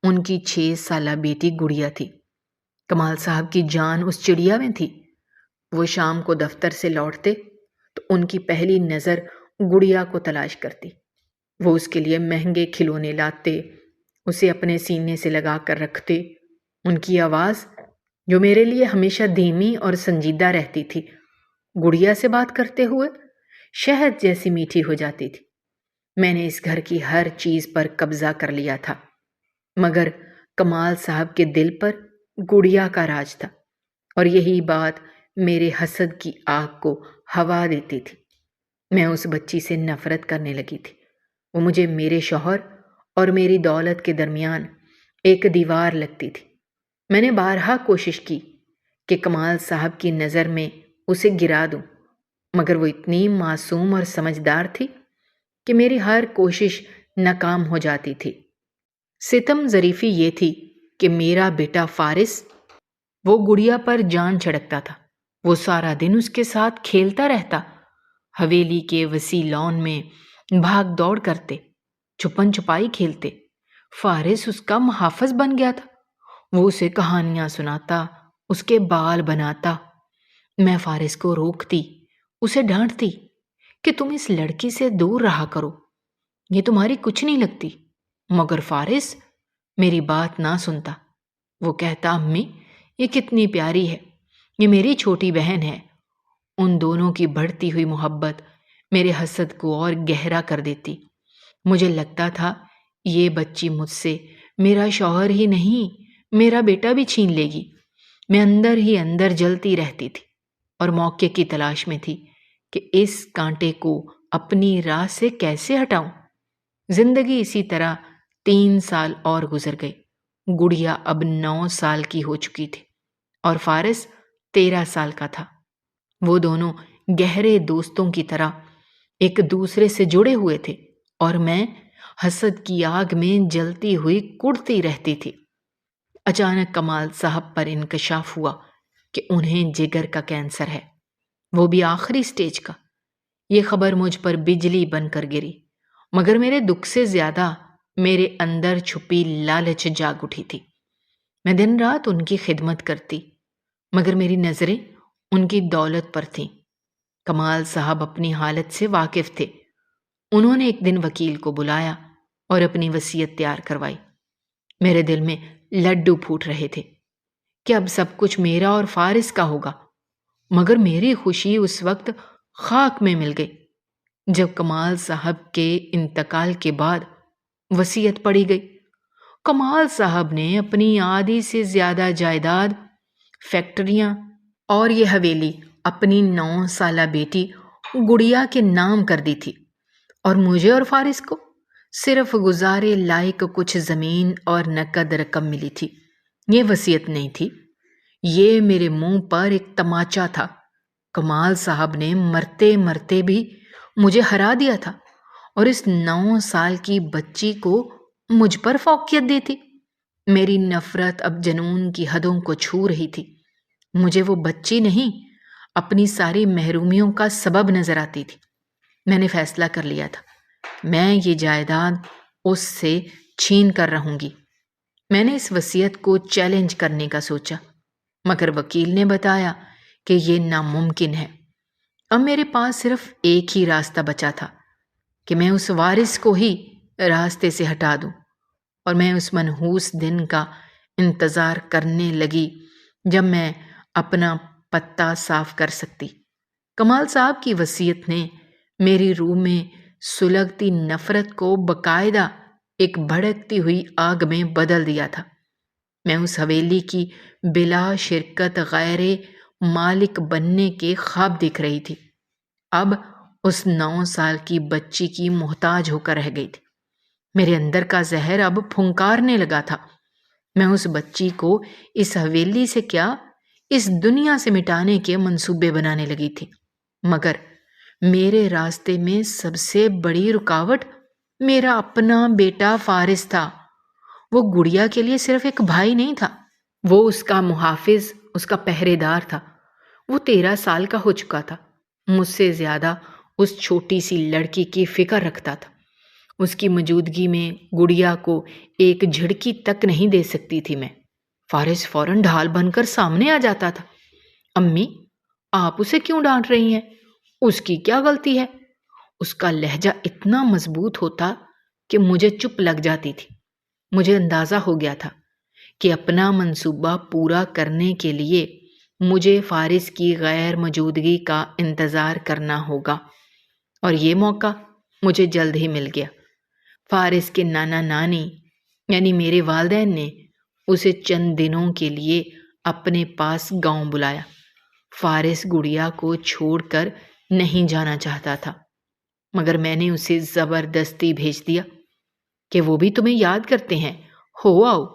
ان کی 6 سالہ بیٹی گڑیا تھی۔ کمال صاحب کی جان اس چڑیا میں تھی۔ وہ شام کو دفتر سے لوٹتے تو ان کی پہلی نظر گڑیا کو تلاش کرتی۔ وہ اس کے لیے مہنگے کھلونے لاتے، اسے اپنے سینے سے لگا کر رکھتے۔ ان کی آواز، جو میرے لیے ہمیشہ دھیمی اور سنجیدہ رہتی تھی، گڑیا سے بات کرتے ہوئے شہد جیسی میٹھی ہو جاتی تھی۔ میں نے اس گھر کی ہر چیز پر قبضہ کر لیا تھا، مگر کمال صاحب کے دل پر گڑیا کا راج تھا، اور یہی بات میرے حسد کی آگ کو ہوا دیتی تھی۔ میں اس بچی سے نفرت کرنے لگی تھی۔ وہ مجھے میرے شوہر اور میری دولت کے درمیان ایک دیوار لگتی تھی۔ میں نے بارہا کوشش کی کہ کمال صاحب کی نظر میں اسے گرا دوں، مگر وہ اتنی معصوم اور سمجھدار تھی کہ میری ہر کوشش ناکام ہو جاتی تھی۔ ستم ظریفی یہ تھی کہ میرا بیٹا فارس، وہ گڑیا پر جان چھڑکتا تھا۔ وہ سارا دن اس کے ساتھ کھیلتا رہتا، حویلی کے وسیع لان میں بھاگ دوڑ کرتے، چھپن چھپائی کھیلتے۔ فارس اس کا محافظ بن گیا تھا۔ وہ اسے کہانیاں سناتا، اس کے بال بناتا۔ میں فارس کو روکتی، اسے ڈانٹتی کہ تم اس لڑکی سے دور رہا کرو، یہ تمہاری کچھ نہیں لگتی، مگر فارس میری بات نہ سنتا۔ وہ کہتا، امی یہ کتنی پیاری ہے، یہ میری چھوٹی بہن ہے۔ ان دونوں کی بڑھتی ہوئی محبت میرے حسد کو اور گہرا کر دیتی۔ مجھے لگتا تھا یہ بچی مجھ سے میرا شوہر ہی نہیں، میرا بیٹا بھی چھین لے گی۔ میں اندر ہی اندر جلتی رہتی تھی اور موقع کی تلاش میں تھی کہ اس کانٹے کو اپنی راہ سے کیسے ہٹاؤں۔ زندگی اسی طرح 3 سال اور گزر گئے۔ گڑیا اب 9 سال کی ہو چکی تھی اور فارس 13 سال کا تھا۔ وہ دونوں گہرے دوستوں کی طرح ایک دوسرے سے جڑے ہوئے تھے، اور میں حسد کی آگ میں جلتی ہوئی کڑتی رہتی تھی۔ اچانک کمال صاحب پر انکشاف ہوا کہ انہیں جگر کا کینسر ہے، وہ بھی آخری سٹیج کا۔ یہ خبر مجھ پر بجلی بن کر گری، مگر میرے دکھ سے زیادہ میرے اندر چھپی لالچ جاگ اٹھی تھی۔ میں دن رات ان کی خدمت کرتی، مگر میری نظریں ان کی دولت پر تھیں۔ کمال صاحب اپنی حالت سے واقف تھے۔ انہوں نے ایک دن وکیل کو بلایا اور اپنی وصیت تیار کروائی۔ میرے دل میں لڈو پھوٹ رہے تھے کہ اب سب کچھ میرا اور فارس کا ہوگا، مگر میری خوشی اس وقت خاک میں مل گئی جب کمال صاحب کے انتقال کے بعد وصیت پڑھی گئی۔ کمال صاحب نے اپنی آدھی سے زیادہ جائیداد، فیکٹریاں اور یہ حویلی اپنی 9 سالہ بیٹی گڑیا کے نام کر دی تھی، اور مجھے اور فارس کو صرف گزارے لائق کچھ زمین اور نقد رقم ملی تھی۔ یہ وصیت نہیں تھی، یہ میرے منہ پر ایک تماچا تھا۔ کمال صاحب نے مرتے مرتے بھی مجھے ہرا دیا تھا، اور اس 9 سال کی بچی کو مجھ پر فوقیت دی تھی۔ میری نفرت اب جنون کی حدوں کو چھو رہی تھی۔ مجھے وہ بچی نہیں، اپنی ساری محرومیوں کا سبب نظر آتی تھی۔ میں نے فیصلہ کر لیا تھا، میں یہ جائیداد اس سے چھین کر رہوں گی۔ میں نے اس وصیت کو چیلنج کرنے کا سوچا، مگر وکیل نے بتایا کہ یہ ناممکن ہے۔ اب میرے پاس صرف ایک ہی راستہ بچا تھا کہ میں اس وارث کو ہی راستے سے ہٹا دوں، اور میں اس منحوس دن کا انتظار کرنے لگی جب میں اپنا پتہ صاف کر سکتی۔ کمال صاحب کی وصیت نے میری روح میں سلگتی نفرت کو باقاعدہ ایک بھڑکتی ہوئی آگ میں بدل دیا تھا۔ میں اس حویلی کی بلا شرکت غیر مالک بننے کے خواب دیکھ رہی تھی۔ اب اس 9 سال کی بچی کی محتاج ہو کر رہ گئی تھی۔ میرے اندر کا زہر اب پھنکارنے لگا تھا۔ میں اس بچی کو اس حویلی سے کیا، اس دنیا سے مٹانے کے منصوبے بنانے لگی تھی، مگر میرے راستے میں سب سے بڑی رکاوٹ میرا اپنا بیٹا فارس تھا۔ وہ گڑیا کے لیے صرف ایک بھائی نہیں تھا، وہ اس کا محافظ، اس کا پہرے دار تھا۔ وہ 13 سال کا ہو چکا تھا۔ مجھ سے زیادہ اس چھوٹی سی لڑکی کی فکر رکھتا تھا۔ اس کی موجودگی میں گڑیا کو ایک جھڑکی تک نہیں دے سکتی تھی میں۔ فارس فوراً ڈھال بن کر سامنے آ جاتا تھا۔ امی، آپ اسے کیوں ڈانٹ رہی ہیں؟ اس کی کیا غلطی ہے؟ اس کا لہجہ اتنا مضبوط ہوتا کہ مجھے چپ لگ جاتی تھی۔ مجھے اندازہ ہو گیا تھا کہ اپنا منصوبہ پورا کرنے کے لیے مجھے فارس کی غیر موجودگی کا انتظار کرنا ہوگا، اور یہ موقع مجھے جلد ہی مل گیا۔ فارس کے نانا نانی یعنی میرے والدین نے اسے چند دنوں کے لیے اپنے پاس گاؤں بلایا۔ فارس گڑیا کو چھوڑ کر نہیں جانا چاہتا تھا، مگر میں نے اسے زبردستی بھیج دیا کہ وہ بھی تمہیں یاد کرتے ہیں، ہو آؤ۔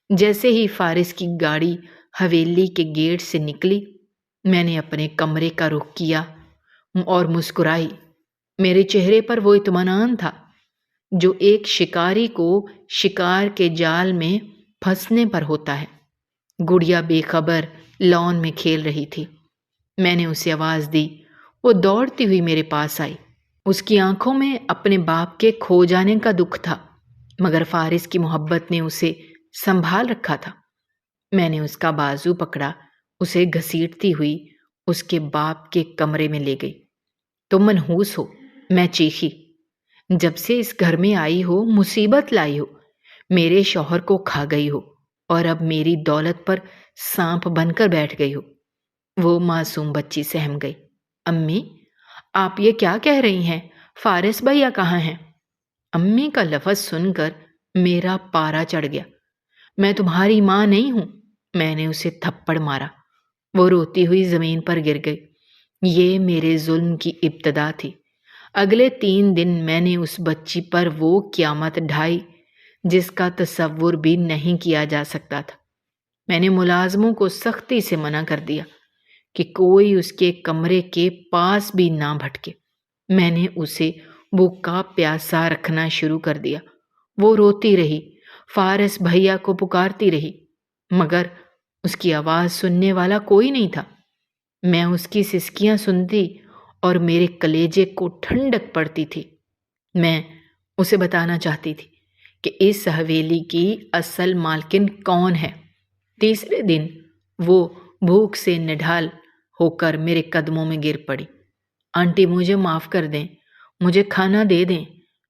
جیسے ہی فارس کی گاڑی حویلی کے گیٹ سے نکلی، میں نے اپنے کمرے کا رخ کیا اور مسکرائی۔ میرے چہرے پر وہ اطمینان تھا جو ایک شکاری کو شکار کے جال میں پھنسنے پر ہوتا ہے۔ گڑیا بے خبر لان میں کھیل رہی تھی۔ میں نے اسے آواز دی، وہ دوڑتی ہوئی میرے پاس آئی۔ اس کی آنکھوں میں اپنے باپ کے کھو جانے کا دکھ تھا، مگر فارس کی محبت نے اسے سنبھال رکھا تھا۔ میں نے اس کا بازو پکڑا، اسے گھسیٹتی ہوئی اس کے باپ کے کمرے میں لے گئی۔ تم منحوس ہو، میں چیخی۔ جب سے اس گھر میں آئی ہو مصیبت لائی ہو، میرے شوہر کو کھا گئی ہو، اور اب میری دولت پر سانپ بن کر بیٹھ گئی ہو۔ وہ معصوم بچی سہم گئی۔ امی، آپ یہ کیا کہہ رہی ہیں؟ فارس بھیا کہاں ہیں؟ امی کا لفظ سن کر میرا پارا چڑھ گیا۔ میں تمہاری ماں نہیں ہوں۔ میں نے اسے تھپڑ مارا۔ وہ روتی ہوئی زمین پر گر گئی۔ یہ میرے ظلم کی ابتدا تھی۔ اگلے 3 دن میں نے اس بچی پر وہ قیامت ڈھائی جس کا تصور بھی نہیں کیا جا سکتا تھا۔ میں نے ملازموں کو سختی سے منع کر دیا کہ کوئی اس کے کمرے کے پاس بھی نہ بھٹکے۔ میں نے اسے بھوکا پیاسا رکھنا شروع کر دیا۔ وہ روتی رہی، فارس بھیا کو پکارتی رہی، مگر اس کی آواز سننے والا کوئی نہیں تھا۔ میں اس کی سسکیاں سنتی اور میرے کلیجے کو ٹھنڈک پڑتی تھی۔ میں اسے بتانا چاہتی تھی کہ اس حویلی کی اصل مالکن کون ہے۔ تیسرے دن وہ بھوک سے نڈھال ہو کر میرے قدموں میں گر پڑی۔ آنٹی، مجھے معاف کر دیں، مجھے کھانا دے دیں،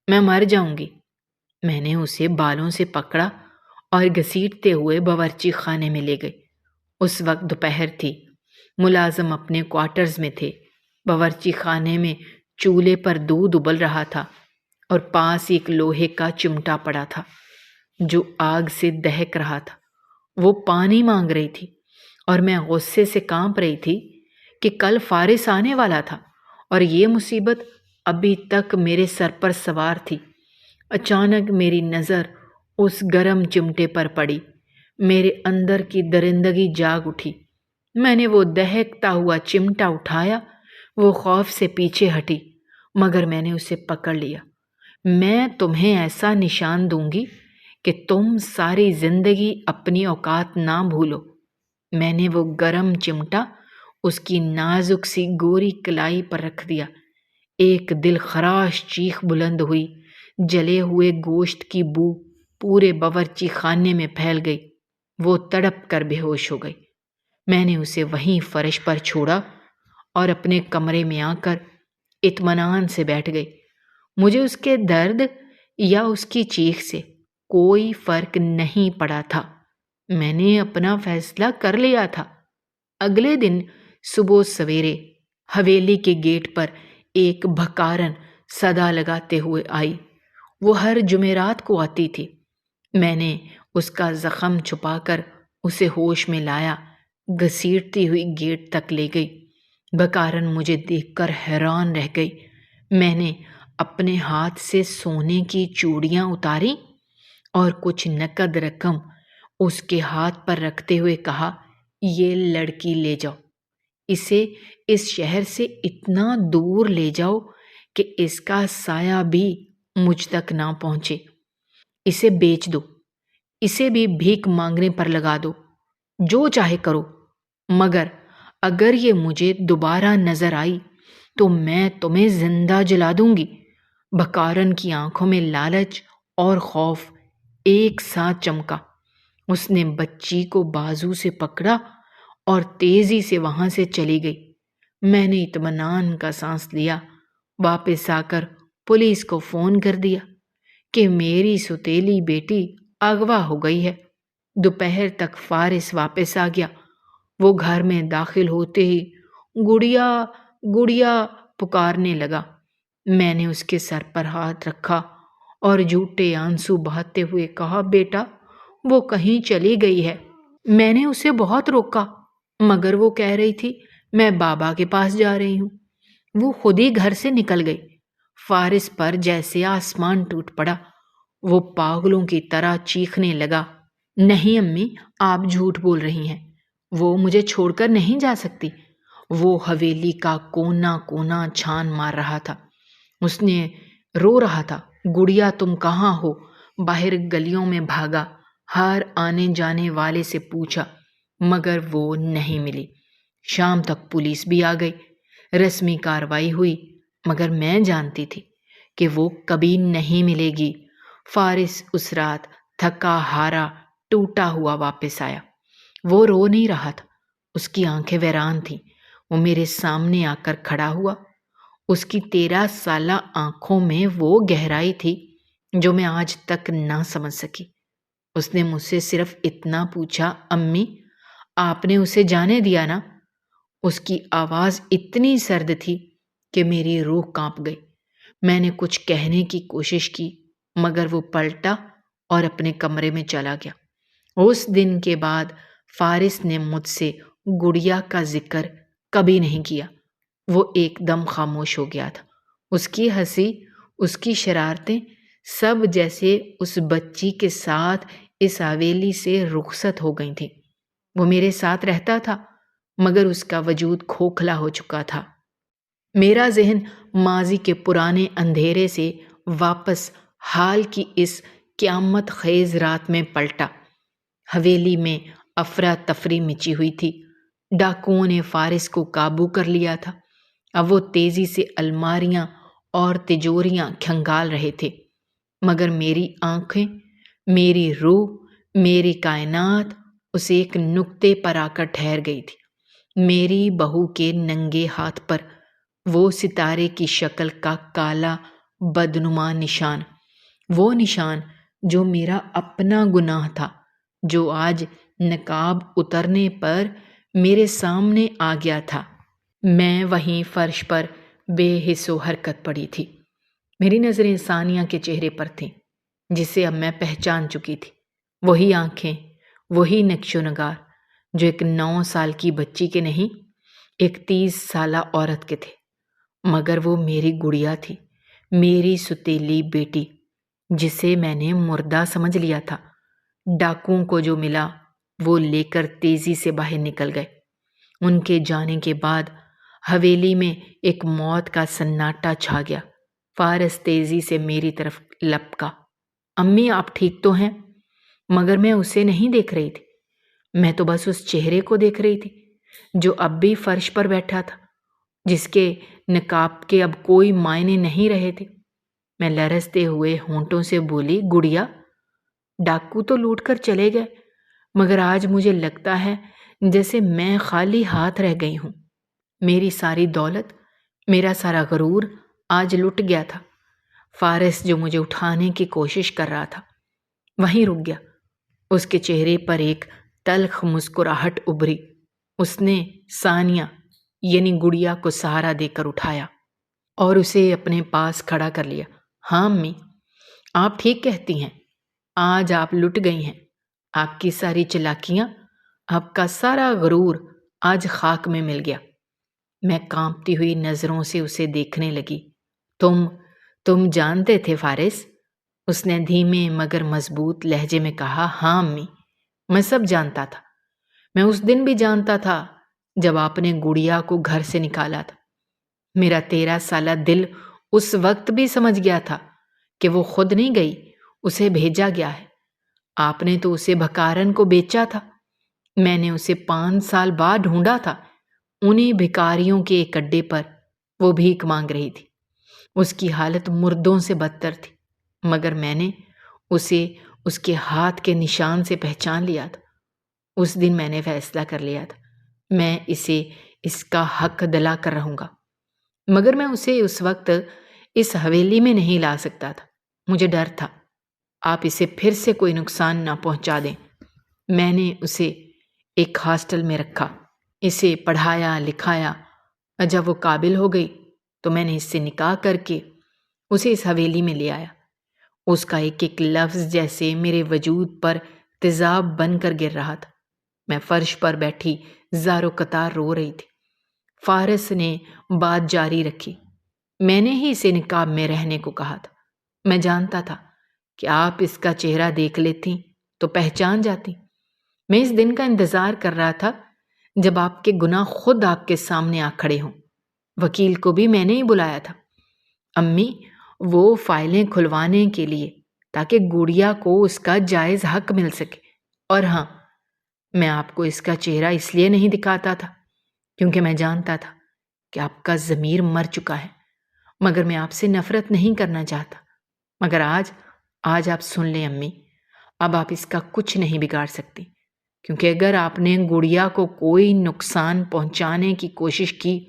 میں مر جاؤں گی۔ میں نے اسے بالوں سے پکڑا اور گھسیٹتے ہوئے باورچی خانے میں لے گئی۔ اس وقت دوپہر تھی۔ ملازم اپنے کوارٹرز میں تھے۔ باورچی خانے میں چولہے پر دودھ ابل رہا تھا اور پاس ایک لوہے کا چمٹا پڑا تھا جو آگ سے دہک رہا تھا۔ وہ پانی مانگ رہی تھی اور میں غصے سے کانپ رہی تھی کہ کل فارس آنے والا تھا اور یہ مصیبت ابھی تک میرے سر پر سوار تھی۔ اچانک میری نظر اس گرم چمٹے پر پڑی۔ میرے اندر کی درندگی جاگ اٹھی۔ میں نے وہ دہکتا ہوا چمٹا اٹھایا۔ وہ خوف سے پیچھے ہٹی، مگر میں نے اسے پکڑ لیا۔ میں تمہیں ایسا نشان دوں گی کہ تم ساری زندگی اپنی اوقات نہ بھولو۔ میں نے وہ گرم چمٹا اس کی نازک سی گوری کلائی پر رکھ دیا۔ ایک دل خراش چیخ بلند ہوئی۔ جلے ہوئے گوشت کی بو پورے باورچی خانے میں پھیل گئی۔ وہ تڑپ کر بے ہوش ہو گئی۔ میں نے اسے وہیں فرش پر چھوڑا اور اپنے کمرے میں آ کر اطمینان سے بیٹھ گئی۔ مجھے اس کے درد یا اس کی چیخ سے کوئی فرق نہیں پڑا تھا۔ میں نے اپنا فیصلہ کر لیا تھا۔ اگلے دن صبح سویرے حویلی کے گیٹ پر ایک بھکارن صدا لگاتے ہوئے آئی۔ وہ ہر جمعرات کو آتی تھی۔ میں نے اس کا زخم چھپا کر اسے ہوش میں لایا، گھسیٹتی ہوئی گیٹ تک لے گئی۔ بھکارن مجھے دیکھ کر حیران رہ گئی۔ میں نے اپنے ہاتھ سے سونے کی چوڑیاں اتاری اور کچھ نقد رقم اس کے ہاتھ پر رکھتے ہوئے کہا، یہ لڑکی لے جاؤ، اسے اس شہر سے اتنا دور لے جاؤ کہ اس کا سایہ بھی مجھ تک نہ پہنچے۔ اسے بیچ دو، اسے بھی بھیک مانگنے پر لگا دو، جو چاہے کرو، مگر اگر یہ مجھے دوبارہ نظر آئی تو میں تمہیں زندہ جلا دوں گی۔ بھکارن کی آنکھوں میں لالچ اور خوف ایک ساتھ چمکا۔ اس نے بچی کو بازو سے پکڑا اور تیزی سے وہاں سے چلی گئی۔ میں نے اطمینان کا سانس لیا، واپس آ کر پولیس کو فون کر دیا۔ کہ میری سوتیلی بیٹی اغوا ہو گئی ہے۔ دوپہر تک فارس واپس آ گیا۔ وہ گھر میں داخل ہوتے ہی گڑیا گڑیا پکارنے لگا۔ میں نے اس کے سر پر ہاتھ رکھا اور جھوٹے آنسو بہاتے ہوئے کہا، بیٹا وہ کہیں چلی گئی ہے۔ میں نے اسے بہت روکا مگر وہ کہہ رہی تھی میں بابا کے پاس جا رہی ہوں۔ وہ خود ہی گھر سے نکل گئی۔ فارس پر جیسے آسمان ٹوٹ پڑا۔ وہ پاگلوں کی طرح چیخنے لگا، نہیں امی، آپ جھوٹ بول رہی ہیں، وہ مجھے چھوڑ کر نہیں جا سکتی۔ وہ حویلی کا کونا کونا چھان مار رہا تھا۔ اس نے رو رہا تھا، گڑیا تم کہاں ہو؟ باہر گلیوں میں بھاگا، ہر آنے جانے والے سے پوچھا مگر وہ نہیں ملی۔ شام تک پولیس بھی آ گئی، رسمی کارروائی ہوئی مگر میں جانتی تھی کہ وہ کبھی نہیں ملے گی۔ فارس اس رات تھکا ہارا ٹوٹا ہوا واپس آیا۔ وہ رو نہیں رہا تھا، اس کی آنکھیں ویران تھیں۔ وہ میرے سامنے آ کر کھڑا ہوا۔ اس کی 13 سالہ آنکھوں میں وہ گہرائی تھی جو میں آج تک نہ سمجھ سکی۔ اس نے مجھ سے صرف اتنا پوچھا، امی آپ نے اسے جانے دیا نا؟ اس کی آواز اتنی سرد تھی کہ میری روح کانپ گئی۔ میں نے کچھ کہنے کی کوشش کی مگر وہ پلٹا اور اپنے کمرے میں چلا گیا۔ اس دن کے بعد فارس نے مجھ سے گڑیا کا ذکر کبھی نہیں کیا۔ وہ ایک دم خاموش ہو گیا تھا۔ اس کی ہنسی، اس کی شرارتیں سب جیسے اس بچی کے ساتھ اس حویلی سے رخصت ہو گئی تھیں۔ وہ میرے ساتھ رہتا تھا مگر اس کا وجود کھوکھلا ہو چکا تھا۔ میرا ذہن ماضی کے پرانے اندھیرے سے واپس حال کی اس قیامت خیز رات میں پلٹا۔ حویلی میں افراتفری مچی ہوئی تھی۔ ڈاکوؤں نے فارس کو قابو کر لیا تھا۔ اب وہ تیزی سے الماریاں اور تجوریاں کھنگال رہے تھے مگر میری آنکھیں، میری روح، میری کائنات اس ایک نقطے پر آ کر ٹھہر گئی تھی۔ میری بہو کے ننگے ہاتھ پر وہ ستارے کی شکل کا کالا بدنما نشان، وہ نشان جو میرا اپنا گناہ تھا، جو آج نقاب اترنے پر میرے سامنے آ گیا تھا۔ میں وہیں فرش پر بے حس و حرکت پڑی تھی۔ میری نظریں ثانیہ کے چہرے پر تھیں جسے اب میں پہچان چکی تھی۔ وہی آنکھیں، وہی نقش و نگار جو ایک 9 سال کی بچی کے نہیں، ایک 30 سالہ عورت کے تھے، مگر وہ میری گڑیا تھی، میری ستیلی بیٹی جسے میں نے مردہ سمجھ لیا تھا۔ ڈاکوؤں کو جو ملا وہ لے کر تیزی سے باہر نکل گئے۔ ان کے جانے کے بعد حویلی میں ایک موت کا سناٹا چھا گیا۔ فارس تیزی سے میری طرف لپکا، امی آپ ٹھیک تو ہیں؟ مگر میں اسے نہیں دیکھ رہی تھی، میں تو بس اس چہرے کو دیکھ رہی تھی جو اب بھی فرش پر بیٹھا تھا، جس کے نقاب کے اب کوئی معنی نہیں رہے تھے۔ میں لرزتے ہوئے ہونٹوں سے بولی، گڑیا ڈاکو تو لوٹ کر چلے گئے مگر آج مجھے لگتا ہے جیسے میں خالی ہاتھ رہ گئی ہوں۔ میری ساری دولت، میرا سارا غرور آج لٹ گیا تھا۔ فارس جو مجھے اٹھانے کی کوشش کر رہا تھا وہیں رک گیا۔ اس کے چہرے پر ایک تلخ مسکراہٹ ابھری۔ اس نے ثانیہ یعنی گڑیا کو سہارا دے کر اٹھایا اور اسے اپنے پاس کھڑا کر لیا۔ ہاں امی آپ ٹھیک کہتی ہیں، آج آپ لٹ گئی ہیں۔ آپ کی ساری چلاکیاں، آپ کا سارا غرور آج خاک میں مل گیا۔ میں کانپتی ہوئی نظروں سے اسے دیکھنے لگی۔ تم جانتے تھے فارس؟ اس نے دھیمے مگر مضبوط لہجے میں کہا۔ ہاں امی، میں سب جانتا تھا۔ میں اس دن بھی جانتا تھا جب آپ نے گڑیا کو گھر سے نکالا تھا۔ میرا 13 سالہ دل اس وقت بھی سمجھ گیا تھا کہ وہ خود نہیں گئی، اسے بھیجا گیا ہے۔ آپ نے تو اسے بھکارن کو بیچا تھا۔ میں نے اسے 5 سال بعد ڈھونڈا تھا، انہیں بھکاریوں کے ایک اڈے پر۔ وہ بھیک مانگ رہی تھی، اس کی حالت مردوں سے بدتر تھی، مگر میں نے اسے اس کے ہاتھ کے نشان سے پہچان لیا تھا۔ اس دن میں نے فیصلہ کر لیا تھا میں اسے اس کا حق دلا کر رہوں گا، مگر میں اسے اس وقت اس حویلی میں نہیں لا سکتا تھا۔ مجھے ڈر تھا آپ اسے پھر سے کوئی نقصان نہ پہنچا دیں۔ میں نے اسے ایک ہاسٹل میں رکھا، اسے پڑھایا لکھایا، اور جب وہ قابل ہو گئی تو میں نے اس سے نکاح کر کے اسے اس حویلی میں لے آیا۔ اس کا ایک ایک لفظ جیسے میرے وجود پر تیزاب بن کر گر رہا تھا۔ میں فرش پر بیٹھی زار و قطار رو رہی تھی۔ فارس نے بات جاری رکھی، میں نے ہی اسے نقاب میں رہنے کو کہا تھا۔ میں جانتا تھا کہ آپ اس کا چہرہ دیکھ لیتی تو پہچان جاتی۔ میں اس دن کا انتظار کر رہا تھا جب آپ کے گناہ خود آپ کے سامنے آ کھڑے ہوں۔ وکیل کو بھی میں نے ہی بلایا تھا، امی، وہ فائلیں کھلوانے کے لیے، تاکہ گڑیا کو اس کا جائز حق مل سکے۔ اور ہاں، میں آپ کو اس کا چہرہ اس لیے نہیں دکھاتا تھا کیونکہ میں جانتا تھا کہ آپ کا ضمیر مر چکا ہے، مگر میں آپ سے نفرت نہیں کرنا چاہتا۔ مگر آج آپ سن لیں امی، اب آپ اس کا کچھ نہیں بگاڑ سکتی، کیونکہ اگر آپ نے گڑیا کو کوئی نقصان پہنچانے کی کوشش کی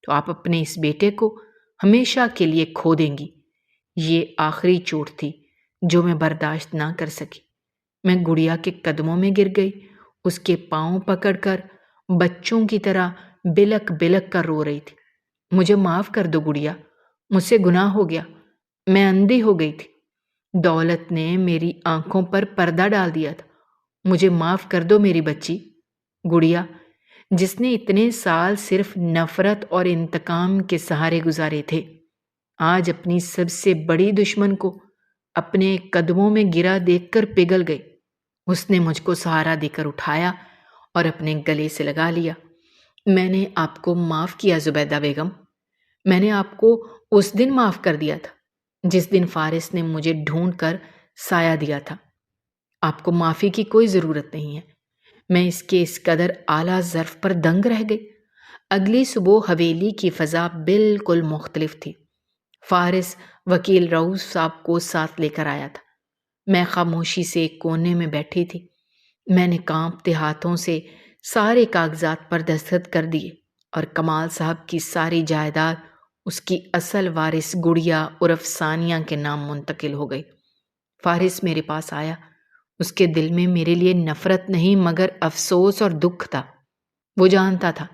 تو آپ اپنے اس بیٹے کو ہمیشہ کے لیے کھو دیں گی۔ یہ آخری چوٹ تھی جو میں برداشت نہ کر سکی۔ میں گڑیا کے قدموں میں گر گئی، اس کے پاؤں پکڑ کر بچوں کی طرح بلک بلک کر رو رہی تھی۔ مجھے معاف کر دو گڑیا، مجھ سے گناہ ہو گیا، میں اندھی ہو گئی تھی، دولت نے میری آنکھوں پر پردہ ڈال دیا تھا، مجھے معاف کر دو میری بچی۔ گڑیا جس نے اتنے سال صرف نفرت اور انتقام کے سہارے گزارے تھے، آج اپنی سب سے بڑی دشمن کو اپنے قدموں میں گرا دیکھ کر پگھل گئی۔ اس نے مجھ کو سہارا دے کر اٹھایا اور اپنے گلے سے لگا لیا۔ میں نے آپ کو معاف کیا زبیدہ بیگم، میں نے آپ کو اس دن معاف کر دیا تھا جس دن فارس نے مجھے ڈھونڈ کر سایہ دیا تھا۔ آپ کو معافی کی کوئی ضرورت نہیں ہے۔ میں اس کے اس قدر اعلیٰ ظرف پر دنگ رہ گئی۔ اگلی صبح حویلی کی فضا بالکل مختلف تھی۔ فارس وکیل رؤوف صاحب کو ساتھ لے کر آیا تھا۔ میں خاموشی سے ایک کونے میں بیٹھی تھی۔ میں نے کانپتے ہاتھوں سے سارے کاغذات پر دستخط کر دیے اور کمال صاحب کی ساری جائیداد اس کی اصل وارث گڑیا عرف ثانیہ کے نام منتقل ہو گئی۔ فارس میرے پاس آیا۔ اس کے دل میں میرے لیے نفرت نہیں مگر افسوس اور دکھ تھا۔ وہ جانتا تھا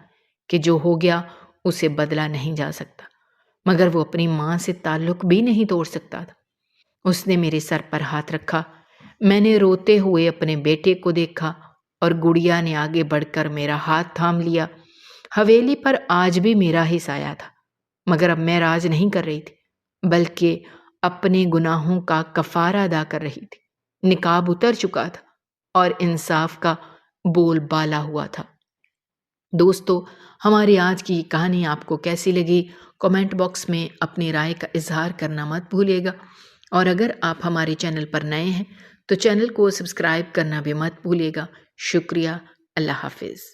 کہ جو ہو گیا اسے بدلا نہیں جا سکتا، مگر وہ اپنی ماں سے تعلق بھی نہیں توڑ سکتا تھا۔ اس نے میرے سر پر ہاتھ رکھا۔ میں نے روتے ہوئے اپنے بیٹے کو دیکھا اور گڑیا نے آگے بڑھ کر میرا ہاتھ تھام لیا۔ حویلی پر آج بھی میرا ہی سایہ تھا، مگر اب میں راج نہیں کر رہی تھی بلکہ اپنے گناہوں کا کفارہ ادا کر رہی تھی۔ نقاب اتر چکا تھا اور انصاف کا بول بالا ہوا تھا۔ دوستو، ہماری آج کی کہانی آپ کو کیسی لگی؟ کمنٹ باکس میں اپنی رائے کا اظہار کرنا مت بھولیے گا، اور اگر آپ ہمارے چینل پر نئے ہیں تو چینل کو سبسکرائب کرنا بھی مت بھولیے گا۔ شکریہ۔ اللہ حافظ۔